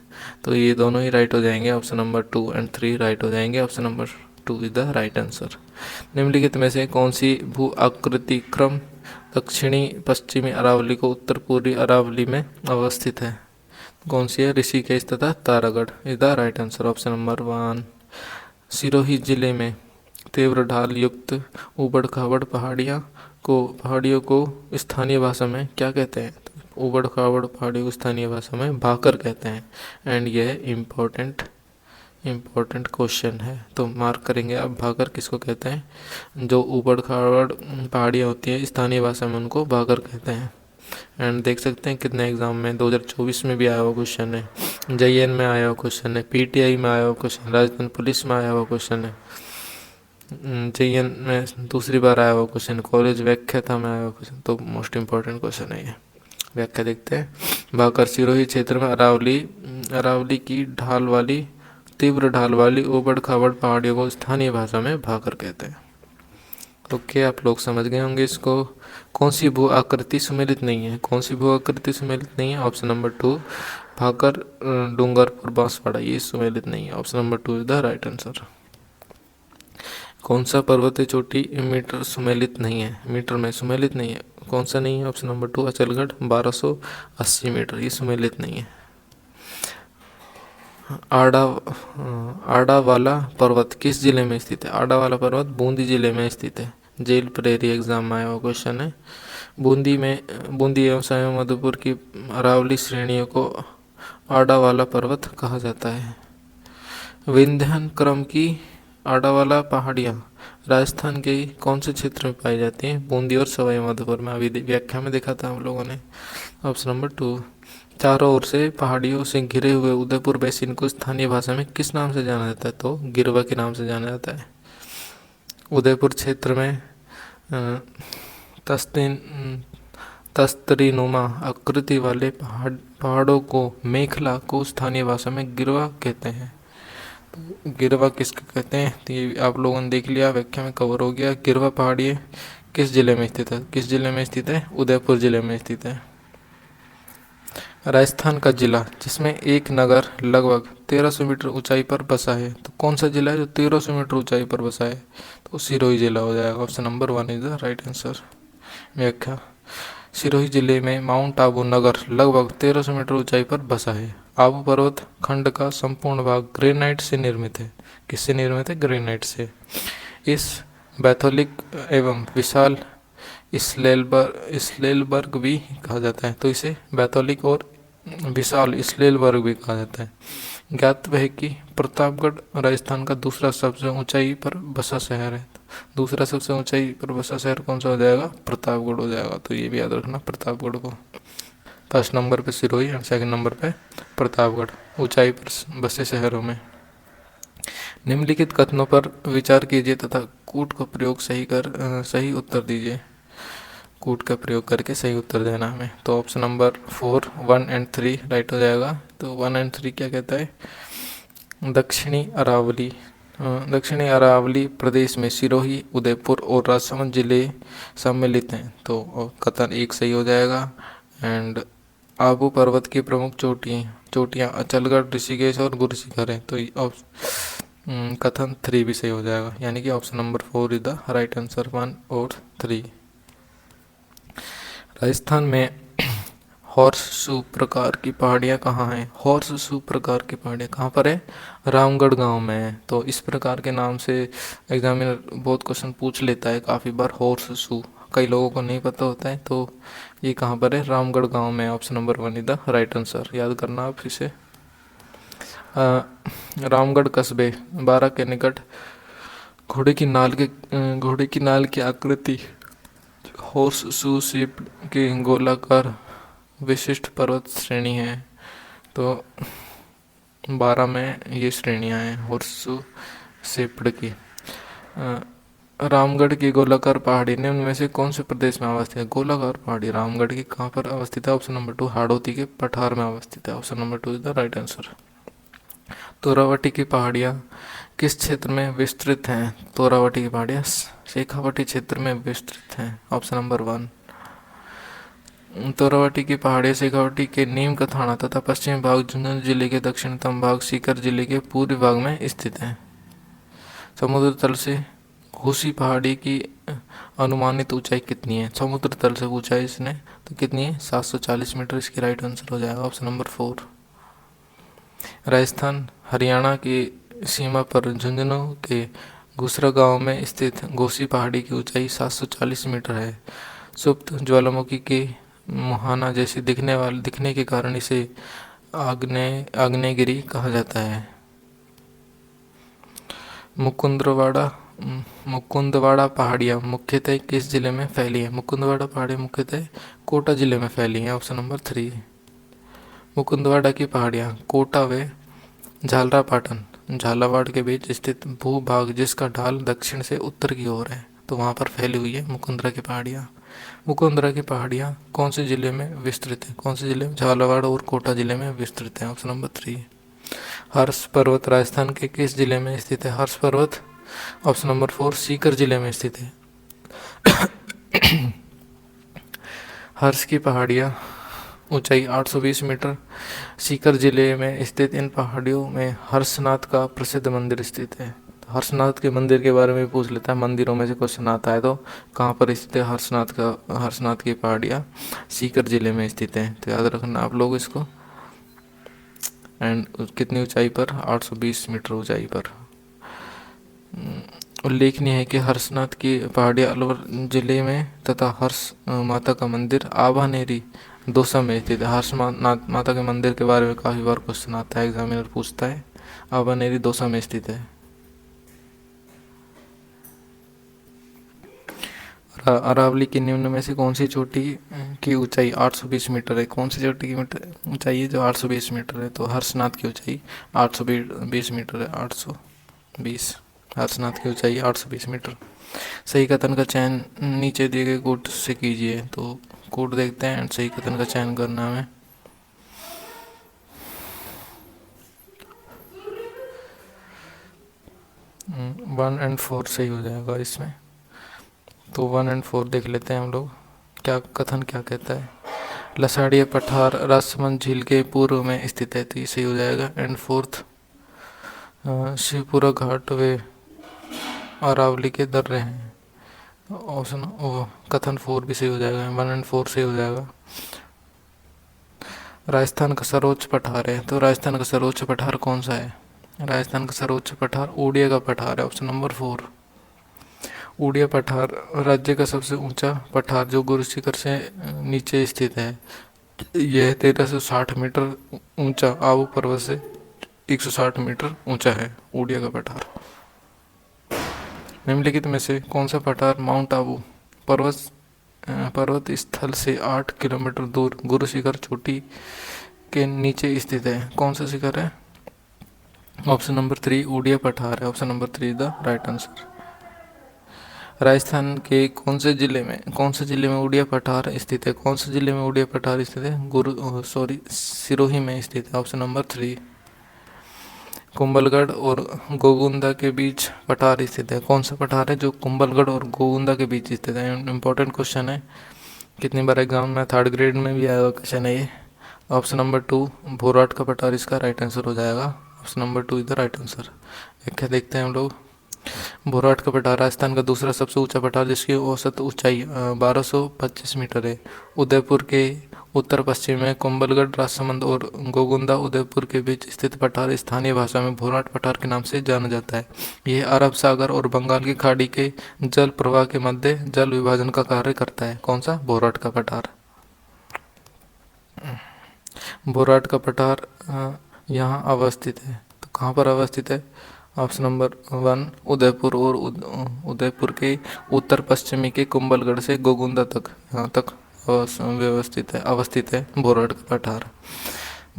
तो ये दोनों ही राइट हो जाएंगे। ऑप्शन नंबर 2 एंड 3 राइट हो जाएंगे। Option number 2 is the right answer. निम्नलिखित में से कौन सी भू आकृति क्रम दक्षिणी पश्चिमी अरावली को उत्तर पूर्वी अरावली में अवस्थित है? कौन सी है? ऋषिकेश तथा Taragarh is the right answer. Option number 1। Sirohi जिले में तीव्र ढाल युक्त उबड़ खाबड़ पहाड़ियों को स्थानीय भाषा में क्या कहते हैं? उबड़ खाबड़ पहाड़ियों को स्थानीय भाषा में भाकर कहते हैं। एंड यह इम्पोर्टेंट क्वेश्चन है, तो मार्क करेंगे आप। भाकर किसको कहते हैं? जो उबड़ खाबड़ पहाड़ियाँ होती हैं स्थानीय भाषा में उनको भाकर कहते हैं। एंड देख सकते हैं कितने एग्जाम में 2024 में भी आया हुआ क्वेश्चन है, JN में आया हुआ क्वेश्चन है, PTI में आया हुआ क्वेश्चन, राजस्थान पुलिस में आया हुआ क्वेश्चन है। JN में दूसरी बार आया हुआ क्वेश्चन, कॉलेज व्याख्याता में आया हुआ क्वेश्चन, तो मोस्ट इम्पोर्टेंट क्वेश्चन है ये। व्याख्या देखते हैं। भाकर सिरोही क्षेत्र में अरावली की तीव्र ढाल वाली ऊबड़ खाबड़ पहाड़ियों को स्थानीय भाषा में भाकर कहते हैं। ओके, आप लोग समझ गए होंगे इसको। कौन सी भू आकृति सुमेलित नहीं है? कौन सी भू आकृति सुमेलित नहीं है? ऑप्शन नंबर 2, भाकर, डूंगरपुर, बांसवाड़ा, ये सुमेलित नहीं है। Option number 2 is the right answer. कौन सा पर्वतीय चोटी मीटर सुमेलित नहीं है? मीटर में सुमेलित नहीं है, कौन सा नहीं है? ऑप्शन नंबर 2 अचलगढ़, 1280 मीटर, ये सुमेलित नहीं है। आड़ा वाला पर्वत किस जिले में स्थित है? आड़ा वाला पर्वत बूंदी जिले में स्थित है। जेल प्रेरी एग्जाम में आया हुआ क्वेश्चन है। बूंदी एवं साय मधुपुर की अरावली श्रेणियों को आड़ा वाला पर्वत कहा जाता है। विंध्यान क्रम की आड़ा वाला पहाड़ियाँ राजस्थान के कौन से क्षेत्र में पाई जाती हैं? बूंदी और सवाई माधोपुर में। अभी व्याख्या में देखा था हम लोगों ने। ऑप्शन नंबर 2, चारों ओर से पहाड़ियों से घिरे हुए उदयपुर बेसिन को स्थानीय भाषा में किस नाम से जाना जाता है? तो गिरवा के नाम से जाना जाता है। उदयपुर क्षेत्र में तस्तरीनुमा आकृति वाले पहाड़ों को मेखला को स्थानीय भाषा में गिरवा कहते हैं। गिरवा किसको कहते हैं? तो ये आप लोगों ने देख लिया, व्याख्या में कवर हो गया। गिरवा पहाड़ी किस जिले में स्थित है? किस जिले में स्थित है? उदयपुर जिले में स्थित है। राजस्थान का जिला जिसमें एक नगर लगभग 1300 मीटर ऊंचाई पर बसा है, तो कौन सा जिला है जो 1300 मीटर ऊंचाई पर बसा है? तो सिरोही जिला हो जाएगा। Option number 1 is the right answer. व्याख्या, सिरोही जिले में माउंट आबू नगर लगभग 1300 मीटर ऊंचाई पर बसा है। आबू पर्वत खंड का संपूर्ण भाग ग्रेनाइट से निर्मित है। किससे निर्मित है? ग्रेनाइट से। इस बैथोलिक एवं विशाल स्लेलबर्ग भी कहा जाता है, तो इसे बैथोलिक और विशाल स्लेलबर्ग भी कहा जाता है। ज्ञात है कि प्रतापगढ़ राजस्थान का दूसरा सबसे ऊंचाई पर बसा शहर है। दूसरा सबसे ऊंचाई पर बसा शहर कौन सा हो जाएगा? प्रतापगढ़ हो जाएगा। तो ये भी याद रखना प्रतापगढ़ को। फर्स्ट नंबर पे सिरोही और सेकंड नंबर पे प्रतापगढ़ ऊंचाई पर बसे शहरों में। निम्नलिखित कथनों पर विचार कीजिए तथा कूट का प्रयोग सही उत्तर दीजिए। कूट का प्रयोग करके सही उत्तर देना हमें। तो ऑप्शन नंबर 4, 1 एंड 3 राइट हो जाएगा। तो 1 एंड 3 क्या कहता है? दक्षिणी अरावली प्रदेश में सिरोही, उदयपुर और राजसमंद जिले सम्मिलित हैं, तो कथन 1 सही हो जाएगा। एंड आबू पर्वत की प्रमुख चोटियाँ अचलगढ़, ऋषिकेश और गुरुशिखर है, तो कथन 3 भी सही हो जाएगा। यानी कि option number 4 is the right answer, 1 और 3। राजस्थान में हॉर्स शू प्रकार की पहाड़ियाँ कहाँ हैं? हॉर्स शू प्रकार की पहाड़ियाँ कहाँ पर है? रामगढ़ गांव में है। तो इस प्रकार के नाम से एग्जामिनर बहुत क्वेश्चन पूछ लेता है काफ़ी बार। हॉर्स शू कई लोगों को नहीं पता होता है, तो ये कहाँ पर है? रामगढ़ गांव में। Option number 1 is the right answer. याद करना आप इसे। रामगढ़ कस्बे 12 के निकट घोड़े की नाल की आकृति हॉर्स शू शेप की गोलाकार विशिष्ट पर्वत श्रेणी है। तो 12 में ये श्रेणियाँ हैं हॉर्स शू शेप्ड की। रामगढ़ की गोलाकार पहाड़ी निम्न में से कौन से प्रदेश में अवस्थित है? गोलाकार पहाड़ी रामगढ़ की कहाँ पर अवस्थित है? ऑप्शन नंबर 2 हाड़ौती के पठार में अवस्थित है। Option number 2 is the right answer. Torawati की पहाड़ियाँ किस क्षेत्र में विस्तृत हैं? तोरावटी की पहाड़ियाँ शेखावटी क्षेत्र में विस्तृत हैं। Option number 1। तोरावटी की पहाड़ियाँ शेखावटी के नीम का थाना तथा पश्चिमी भाग झुंझुनू जिले के दक्षिणतम भाग सीकर जिले के पूर्वी भाग में स्थित है। समुद्र तल से घूसी पहाड़ी की अनुमानित ऊंचाई कितनी है? समुद्र तल से ऊंचाई इसने तो कितनी है? 740 मीटर। इसकी राइट आंसर हो जाएगा ऑप्शन नंबर 4। राजस्थान हरियाणा की सीमा पर झुंझुनू के घुसरा गांव में स्थित घोसी पहाड़ी की ऊंचाई 740 मीटर है। सुप्त ज्वालामुखी के मुहाना जैसे दिखने के कारण इसे आग्नेयगिरी कहा जाता है। मुकुंदवाड़ा पहाड़ियाँ मुख्यतः किस जिले में फैली है? मुकुंदवाड़ा पहाड़ियाँ मुख्यतः कोटा जिले में फैली हैं। Option number 3। मुकुंदवाड़ा की पहाड़ियाँ कोटा व झालावाड़ के बीच स्थित भूभाग जिसका ढाल दक्षिण से उत्तर की ओर है, तो वहाँ पर फैली हुई है मुकुंदरा की पहाड़ियाँ। मुकुंदरा की पहाड़ियाँ कौन से जिले में विस्तृत है? कौन से जिले में? झालावाड़ और कोटा जिले में विस्तृत है। Option number 3। हर्ष पर्वत राजस्थान के किस जिले में स्थित है? हर्ष पर्वत ऑप्शन नंबर 4 सीकर जिले में स्थित है। हर्ष की पहाड़ियाँ ऊंचाई 820 मीटर। सीकर जिले में स्थित इन पहाड़ियों में हर्षनाथ का प्रसिद्ध मंदिर स्थित है। तो हर्षनाथ के मंदिर के बारे में पूछ लेता है, मंदिरों में से क्वेश्चन आता है तो कहाँ पर स्थित है हर्षनाथ की पहाड़ियाँ? सीकर जिले में स्थित है, तो याद रखना आप लोग इसको। एंड कितनी ऊंचाई पर? 820 मीटर ऊंचाई पर। उल्लेखनीय है कि हर्षनाथ की पहाड़ियाँ अलवर जिले में तथा हर्ष माता का मंदिर आभानेरी दौसा में स्थित है। हर्ष माता के मंदिर के बारे में काफ़ी बार क्वेश्चन आता है, एग्जामिनर पूछता है। आभानेरी दौसा में स्थित है। अरावली की निम्न में से कौन सी चोटी की ऊंचाई 820 मीटर है? कौन सी चोटी की ऊंचाई है जो 820 मीटर है? तो हर्षनाथ की ऊंचाई 820 मीटर है। 820 हर्षनाथ की ऊंचाई 820 मीटर। सही कथन का चयन नीचे दिए गए कोड से कीजिए। तो कोड देखते हैं एंड सही कथन का चयन करना है। 1 और 4 सही हो जाएगा इसमें। तो 1 और 4 देख लेते हैं हम लोग। क्या कथन क्या कहता है? लसाड़िया पठार राजसमंद झील के पूर्व में स्थित है, तो ये सही हो जाएगा। एंड 4th शिवपुरा घाट वे अरावली के दर्रे हैं। ऑप्शन कथन 4 भी सही हो जाएगा। 1 और 4 सही हो जाएगा। राजस्थान का सर्वोच्च पठार है, तो राजस्थान का सर्वोच्च पठार कौन सा है? राजस्थान का सर्वोच्च पठार ऊडिया का पठार है। ऑप्शन नंबर 4 ऊडिया पठार राज्य का सबसे ऊंचा पठार जो गुरु शिखर से नीचे स्थित है। यह 1360 मीटर ऊंचा आबू पर्वत से 160 मीटर ऊंचा है ऊडिया का पठार। निम्नलिखित में से कौन सा पठार माउंट आबू पर्वत स्थल से 8 किलोमीटर दूर गुरु शिखर चोटी के नीचे स्थित है? कौन सा शिखर है? ऑप्शन नंबर 3 ऊडिया पठार है। Option number 3 the right answer. Rajasthan के कौन से जिले में ऊडिया पठार स्थित है? कौन से जिले में ऊडिया पठार स्थित है? सिरोही में स्थित है। Option number 3। कुंभलगढ़ और गोगुंदा के बीच पठार स्थित है। कौन सा पठार है जो कुंभलगढ़ और गोगुंदा के बीच स्थित है? इंपॉर्टेंट क्वेश्चन है, कितनी बार एग्जाम में 3rd ग्रेड में भी आया हुआ क्वेश्चन है ये। ऑप्शन नंबर 2 भोराट का पठार इसका राइट आंसर हो जाएगा। Option number 2 is the right answer. एक देखते हैं हम लोग। भोराट का पठार राजस्थान का दूसरा सबसे ऊंचा पठार जिसकी औसत ऊंचाई 1225 मीटर है। उदयपुर के उत्तर पश्चिम में कुंभलगढ़ राजसमंद और गोगुंदा उदयपुर के बीच स्थित पठार स्थानीय भाषा में भोराट पठार के नाम से जाना जाता है। यह अरब सागर और बंगाल की खाड़ी के जल प्रवाह के मध्य जल विभाजन का कार्य करता है। कौन सा? भोराट का पठार। भोराट का पठार यहाँ अवस्थित है, तो कहाँ पर अवस्थित है? ऑप्शन नंबर 1 उदयपुर और उदयपुर के उत्तर पश्चिमी के कुंभलगढ़ से गोगुंदा तक यहाँ तक अवस्थित है भोराट का पठार।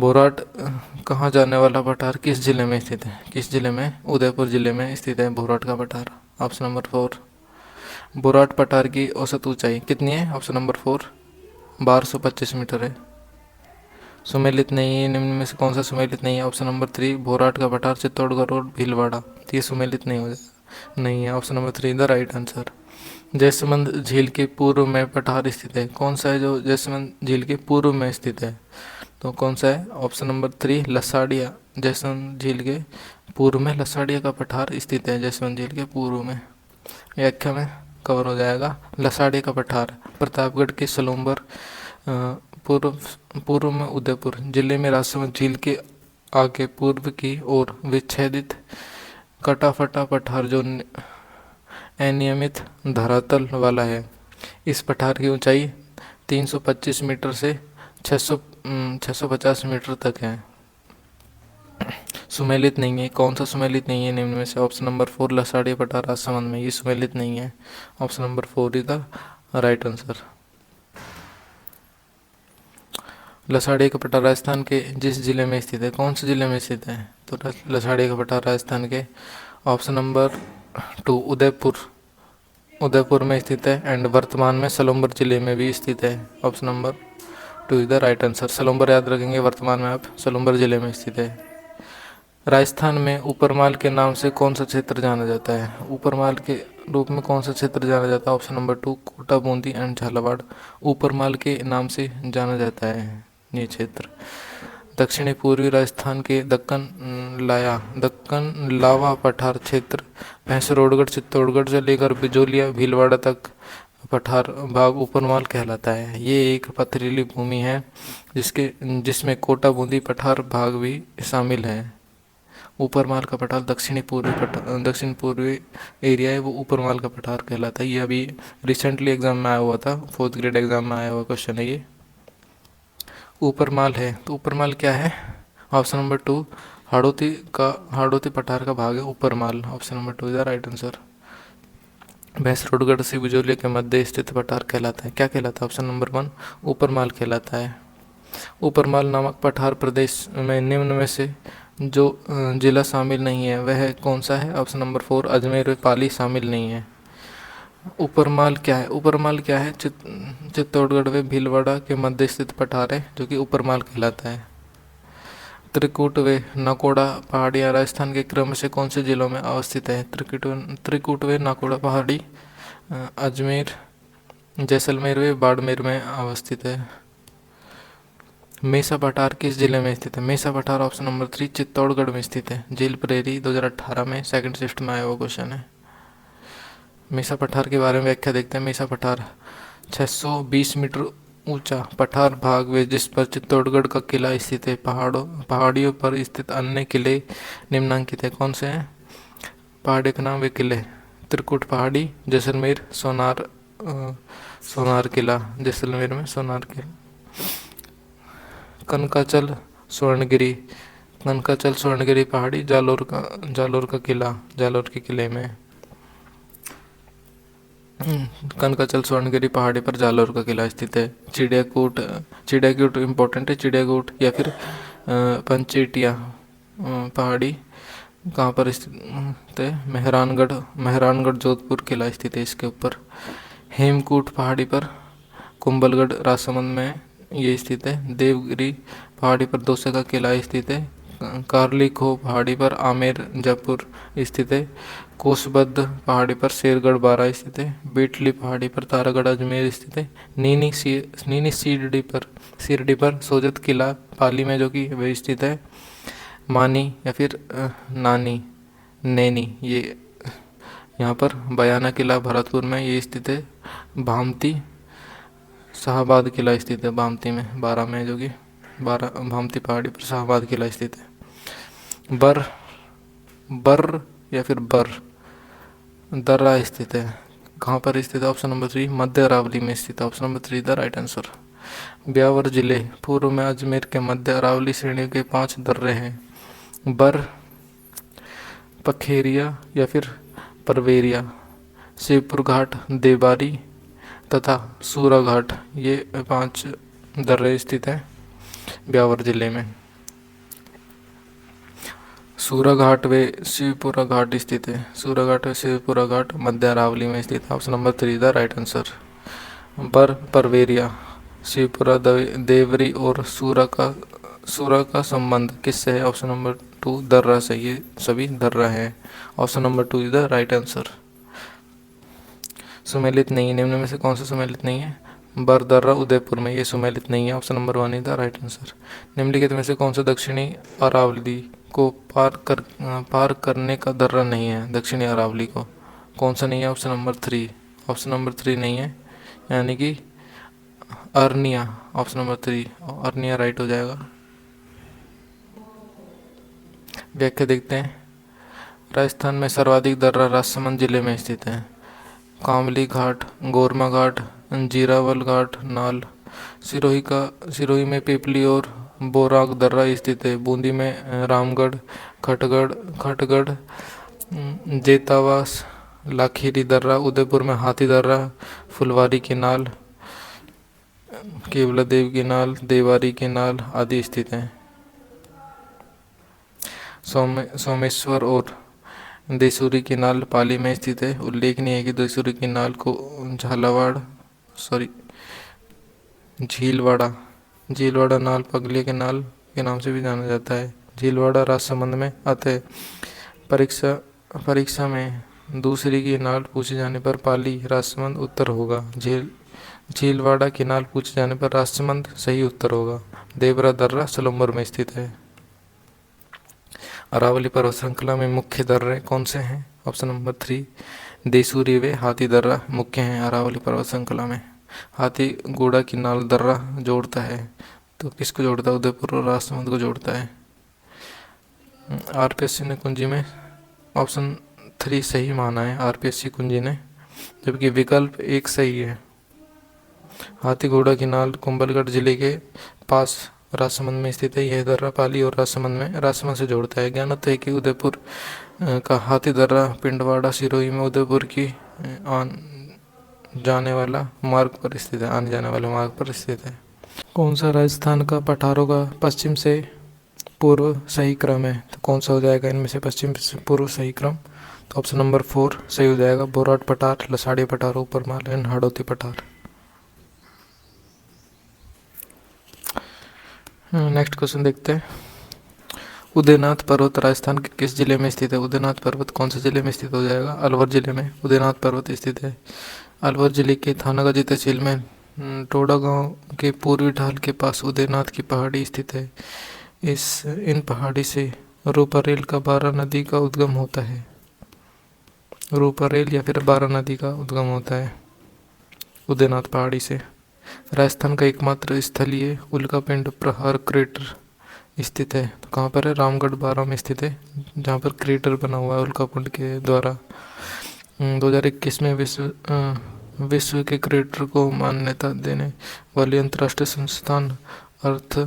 भोराट कहाँ जाने वाला पठार किस जिले में स्थित है? किस जिले में? उदयपुर जिले में स्थित है भोराट का पठार। ऑप्शन नंबर 4 भोराट पठार की औसत ऊंचाई कितनी है? ऑप्शन नंबर 4 1225 मीटर है। सुमेलित नहीं है, निम्न में से कौन सा सुमेलित नहीं है? ऑप्शन नंबर 3 भोराट का पठार चित्तौड़गढ़ और भीलवाड़ा, ये सुमेलित नहीं हो जाएगा, नहीं है। Option number 3 the right answer. Jaisamand झील के पूर्व में पठार स्थित है, कौन सा है जो जयसमंद झील के पूर्व में स्थित है? तो कौन सा है? Option number 3 Lasadiya. जयसमंद झील के पूर्व में लसाड़िया का पठार स्थित है। जयसमंद झील के पूर्व में व्याख्या में कवर हो जाएगा। लसाड़िया का पठार प्रतापगढ़ के सलूम्बर पूर्व में उदयपुर जिले में राजसमंद झील के आगे पूर्व की ओर विच्छेदित कटाफटा पठार जो अनियमित धरातल वाला है। इस पठार की ऊंचाई 325 मीटर से 650 मीटर तक है। सुमेलित नहीं है, कौन सा सुमेलित नहीं है निम्न में से? ऑप्शन नंबर 4 लसाड़िया पठार राजसमंद में, ये सुमेलित नहीं है। Option number 4 is the right answer. Lasadiya का पठार राजस्थान के जिस जिले में स्थित है, कौन से जिले में स्थित है? तो लसाड़ी का पठार राजस्थान के। ऑप्शन नंबर 2 उदयपुर, उदयपुर में स्थित है एंड वर्तमान में सलम्बर जिले में भी स्थित है। Option number 2 is the right answer. Salumbar याद रखेंगे, वर्तमान में आप सलम्बर जिले में स्थित है। राजस्थान में ऊपरमाल के नाम से कौन सा क्षेत्र जाना जाता है? ऊपरमाल के रूप में कौन सा क्षेत्र जाना जाता है? Option number 2 Kota, Bundi and Jhalawar Uparmal के नाम से जाना जाता है ये क्षेत्र। दक्षिणी पूर्वी राजस्थान के दक्कन लावा पठार क्षेत्र भैंसरोडगढ़ चित्तौड़गढ़ से लेकर बिजोलिया भीलवाड़ा तक पठार भाग ऊपरमाल कहलाता है। ये एक पथरीली भूमि है जिसमें कोटा बूंदी पठार भाग भी शामिल है। ऊपरमाल का पठार दक्षिण पूर्वी एरिया है, वो ऊपरमाल का पठार कहलाता है। ये अभी रिसेंटली एग्जाम में आया हुआ था, 4th ग्रेड एग्जाम में आया हुआ क्वेश्चन है ये। ऊपरमाल है तो ऊपरमाल क्या है? ऑप्शन नंबर 2 हाड़ौती पठार का भाग है Uparmal. Option number 2 is the right answer. Bhainsrorgarh से बिजोलिया के मध्य स्थित पठार कहलाता है, क्या कहलाता है? ऑप्शन नंबर 1 ऊपरमाल कहलाता है। ऊपरमाल नामक पठार प्रदेश में निम्न में से जो जिला शामिल नहीं है वह कौन सा है? ऑप्शन नंबर 4 अजमेर व पाली शामिल नहीं है। ऊपरमाल क्या है? ऊपरमाल क्या है? चित्तौड़गढ़ व भीलवाड़ा के मध्य स्थित पठार है जो कि ऊपरमाल कहलाता है। त्रिकूट व नाकोड़ा पहाड़ियाँ राजस्थान के क्रम से कौन से जिलों में अवस्थित है? त्रिकूट व नाकोड़ा पहाड़ी अजमेर, जैसलमेर व बाड़मेर में अवस्थित है। मेसा पठार किस जिले में स्थित है? मेसा पठार ऑप्शन नंबर 3 चित्तौड़गढ़ में स्थित है। जेल प्रेरी 2018 में सेकंड शिफ्ट में आया हुआ क्वेश्चन है। मेसा पठार के बारे में व्याख्या देखते हैं। मेसा पठार 620 मीटर ऊंचा पठार भाग वे जिस पर चित्तौड़गढ़ का किला स्थित है। पहाड़ियों पर स्थित अन्य किले निम्नांकित है। कौन से हैं पहाड़ी का नाम? वे किले त्रिकुट पहाड़ी, जैसलमेर, सोनार किला, जैसलमेर में सोनार किला। कनकाचल स्वर्णगिरी पहाड़ी जालोर का किला, जालोर के किले में। कनकाचल स्वर्णगिरी पहाड़ी पर जालोर का किला स्थित है। चिड़ियाकूट इम्पोर्टेंट है। चिड़ियाकूट या फिर पंचेटिया पहाड़ी कहाँ पर स्थित है? मेहरानगढ़ जोधपुर किला स्थित है इसके ऊपर। हेमकूट पहाड़ी पर कुंभलगढ़ राजसमंद में ये स्थित है। देवगिरी पहाड़ी पर दोसे का किला स्थित है। कारली खो पहाड़ी पर आमेर जयपुर स्थित है। कोसबद्ध पहाड़ी पर शेरगढ़ बारा स्थित है। बेटली पहाड़ी पर तारागढ़ अजमेर स्थित है। नीनी सीरडी पर सोजत किला पाली में जो कि वह स्थित है। मानी या फिर नैनी ये यहाँ पर बयाना किला भरतपुर में ये स्थित है। भामती शाहबाद किला स्थित है भामती में, बारा में जो कि भामती पहाड़ी पर शाहबाद किला स्थित है। बर या फिर दर्रा स्थित है, कहाँ पर स्थित है? ऑप्शन नंबर 3 मध्य अरावली में स्थित है। Option number 3 the right answer. Beawar जिले पूर्व में अजमेर के मध्य अरावली श्रेणी के 5 दर्रे हैं। बर, पखेरिया या फिर परवेरिया, शिवपुर घाट, देवारी तथा सूरा घाट, ये 5 दर्रे स्थित हैं ब्यावर जिले में। सूरा घाट व शिवपुरा घाट स्थित है। सूरा घाट व शिवपुरा घाट मध्य अरावली में स्थित है। Option number 3 the right answer. Parveria, Shivpura, Devari और सूरा का संबंध किससे है? ऑप्शन नंबर 2 दर्रा से, ये सभी दर्रा है। Option number 2 is the right answer. सुमेलित नहीं है, निम्न में से कौन सा सुमेलित नहीं है? बरदर्रा उदयपुर में, ये सुमेलित नहीं है। Option number 1 is the right answer. निम्नलिखित में से कौन सा दक्षिणी अरावली को पार करने का दर्रा नहीं है? दक्षिणी अरावली को कौन सा नहीं है? ऑप्शन नंबर 3, ऑप्शन नंबर 3 नहीं है, यानी कि Arnia. Option number 3 Arnia right हो जाएगा। व्याख्या देखते हैं। राजस्थान में सर्वाधिक दर्रा राजसमंद जिले में स्थित है। कामली घाट, गोरमा घाट, जीरावल घाट, नाल। सिरोही में पिपली और बोराग दर्रा स्थित है। बूंदी में रामगढ़, खटगढ़, जेतावास, लाखीरी दर्रा। उदयपुर में हाथी दर्रा, फुलवारी की नाल, केवला देव की नाल, देवारी की नाल आदि स्थित हैं। सोमेश्वर और देसूरी की नाल पाली में स्थित है। उल्लेखनीय है कि देसूरी की नाल को सॉरी झीलवाड़ा झीलवाड़ा नाल पगली के नाल के नाम से भी जाना जाता है। झीलवाड़ा राजसमंद में अतः परीक्षा परीक्षा में दूसरी की नाल पूछे जाने पर पाली राजसमंद उत्तर होगा। झीलवाड़ा की नाल पूछे जाने पर राजसमंद सही उत्तर होगा। देवरा दर्रा सलम्बर में स्थित है। अरावली पर्वत श्रृंखला में मुख्य दर्रे कौन से हैं? ऑप्शन नंबर 3 देसूरी व हाथी दर्रा मुख्य हैं अरावली पर्वत श्रृंखला में। हाथी घोड़ा की नाल दर्रा जोड़ता है, तो किसको जोड़ता है? उदयपुर और राजसमंद को जोड़ता है। आरपीएससी ने कुंजी में ऑप्शन 3 सही माना है आरपीएससी कुंजी ने, जबकि विकल्प 1 सही है। हाथी घोड़ा की नाल कुंभलगढ़ जिले के पास राजसमंद में स्थित है। यह दर्रा पाली और राजसमंद से जोड़ता है। ज्ञात है कि उदयपुर का हाथी दर्रा पिंडवाड़ा सिरोही में उदयपुर की आने जाने वाले मार्ग पर स्थित है। कौन सा राजस्थान का पठारों का पश्चिम से पूर्व सही क्रम है? तो कौन सा हो जाएगा इनमें से पश्चिम से पूर्व सही क्रम? तो ऑप्शन नंबर 4 सही हो जाएगा। बोराट पठार, लसाड़ी पठार, ऊपरमाल एंड हाड़ौती पठार। नेक्स्ट क्वेश्चन देखते हैं। उदयनाथ पर्वत राजस्थान के किस जिले में स्थित है? उदयनाथ पर्वत कौन से जिले में स्थित हो जाएगा? अलवर जिले में उदयनाथ पर्वत स्थित है। अलवर जिले के थानागाजी तहसील में टोडा गांव के पूर्वी ढाल के पास उदयनाथ की पहाड़ी स्थित है। इन पहाड़ी से रूपारेल का बारा नदी का उद्गम होता है। रूपारेल या फिर बारा नदी का उद्गम होता है उदयनाथ पहाड़ी से। राजस्थान का एकमात्र स्थलीय उल्कापिंड प्रहार क्रेटर स्थित है। तो कहाँ पर है? रामगढ़ बारा में स्थित है, जहाँ पर क्रेटर बना हुआ है उल्कापिंड के द्वारा। 2021 में विश्व के क्रेटर को मान्यता देने वाली अंतर्राष्ट्रीय संस्थान Earth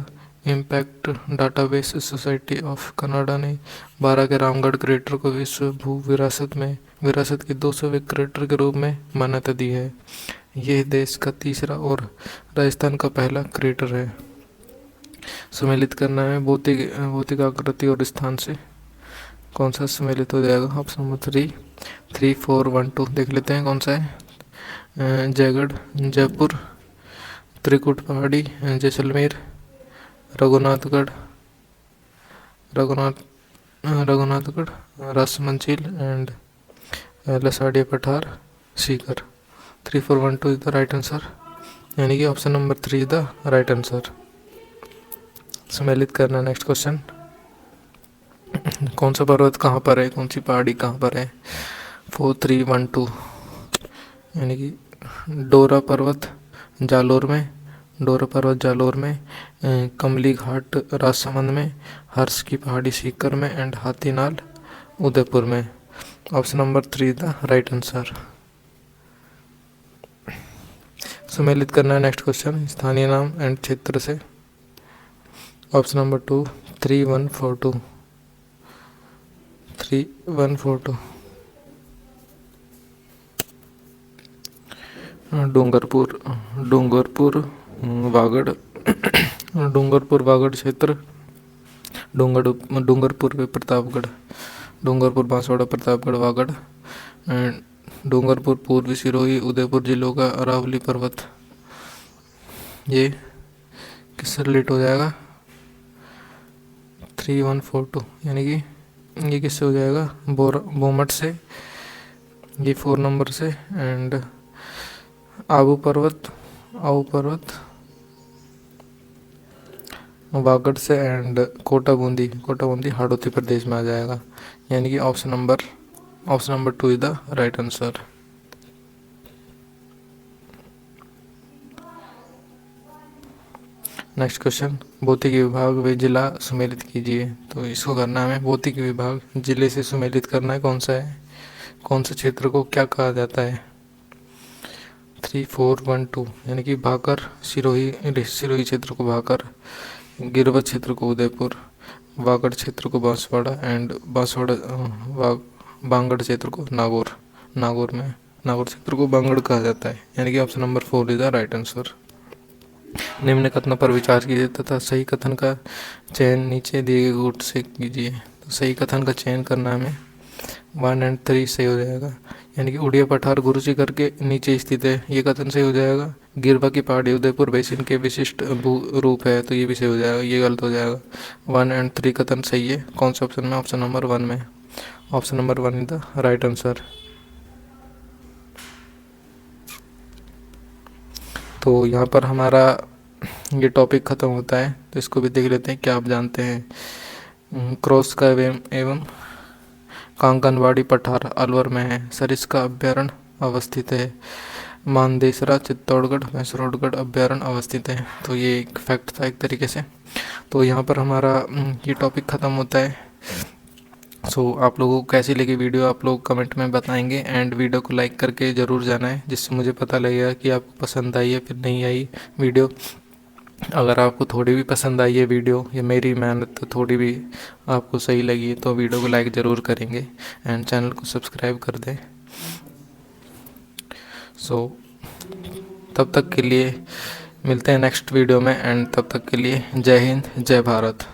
impact database society of Canada ने बारा के रामगढ़ क्रेटर को विश्व भू विरासत के 200वें क्रेटर के रूप में मान्यता दी है। यह देश का तीसरा और राजस्थान का पहला क्रेटर है। सम्मिलित करना है भौतिक आकृति और स्थान से कौन सा सम्मिलित हो जाएगा? ऑप्शन नंबर 3 4 1 2 देख लेते हैं कौन सा है। जयगढ़, जयपुर, त्रिकुट पहाड़ी, जैसलमेर, रघुनाथगढ़, राजसमंद झील एंड लसाड़िया पठार, Sikar. 3 4 1 2 is the right answer, यानी कि option number 3 is the right answer. सम्मिलित करना। Next question. कौन सा पर्वत कहाँ पर है? कौन सी पहाड़ी कहाँ पर है? 4 3 1 2, यानी कि डोरा पर्वत जालोर में, कमली घाट राजसमंद में, हर्ष की पहाड़ी सीकर में एंड हाथीनाल उदयपुर में। Option number 3 the right answer. सम्मिलित करना है। नेक्स्ट क्वेश्चन स्थानीय नाम एंड क्षेत्र से। Option number 2 3 1 4 2 3 1 4 2। डूंगरपुर वागड़ क्षेत्र, डूंगरपुर व प्रतापगढ़, डूंगरपुर बांसवाड़ा प्रतापगढ़ वागड़, डूंगरपुर पूर्वी सिरोही उदयपुर जिलों का अरावली पर्वत। ये किससे रिलेट हो जाएगा? 3 1 4 2, यानी कि ये किससे हो जाएगा? बोमट से, ये 4 नंबर से, एंड आबू पर्वत वागड़ से, एंड कोटा बूंदी हाड़ौती प्रदेश में आ जाएगा, यानी कि option number 2 is the right answer. Next question. भौतिकी विभाग व जिला सम्मिलित कीजिए। तो इसको करना है हमें भौतिकी विभाग जिले से सम्मिलित करना है। कौन सा है? कौन से क्षेत्र को क्या कहा जाता है? 3 4 1 2, यानी कि भाकर, सिरोही क्षेत्र को भाकर, गिरवत क्षेत्र को उदयपुर, वागड़ क्षेत्र को बांसवाड़ा एंड बांगड़ क्षेत्र को नागौर क्षेत्र को बांगड़ कहा जाता है, यानी कि option number 4 is the right answer. निम्न कथनों पर विचार कीजिए तथा सही कथन का चयन नीचे दिए गए गुट से कीजिए। तो सही कथन का चयन करना हमें 1 और 3 सही हो जाएगा। यानी कि उड़िया पठार गुरुजी करके नीचे स्थित है, ये कथन सही हो जाएगा। गिरवा की पहाड़ी उदयपुर बेसिन के विशिष्ट भू रूप है, तो ये भी सही हो जाएगा, ये गलत हो जाएगा। 1 और 3 कथन सही है। कौन से ऑप्शन में? ऑप्शन नंबर 1 में। Option number 1 is the right answer. तो यहाँ पर हमारा ये टॉपिक ख़त्म होता है। तो इसको भी देख लेते हैं। क्या आप जानते हैं क्रॉस का एवं कांकनवाड़ी पठार अलवर में है। सरिस्का अभ्यारण्य अवस्थित है। मानदेसरा चित्तौड़गढ़ मैसरोडगढ़ अभ्यारण्य अवस्थित है। तो ये एक फैक्ट था एक तरीके से। तो यहाँ पर हमारा ये टॉपिक ख़त्म होता है। सो आप लोगों को कैसी लगी वीडियो आप लोग कमेंट में बताएंगे, एंड वीडियो को लाइक करके ज़रूर जाना है, जिससे मुझे पता लगेगा कि आपको पसंद आई है फिर नहीं आई वीडियो। अगर आपको थोड़ी भी पसंद आई है वीडियो या मेरी मेहनत थोड़ी भी आपको सही लगी तो वीडियो को लाइक ज़रूर करेंगे एंड चैनल को सब्सक्राइब कर दें। सो तब तक के लिए मिलते हैं नेक्स्ट वीडियो में, एंड तब तक के लिए जय हिंद जय भारत।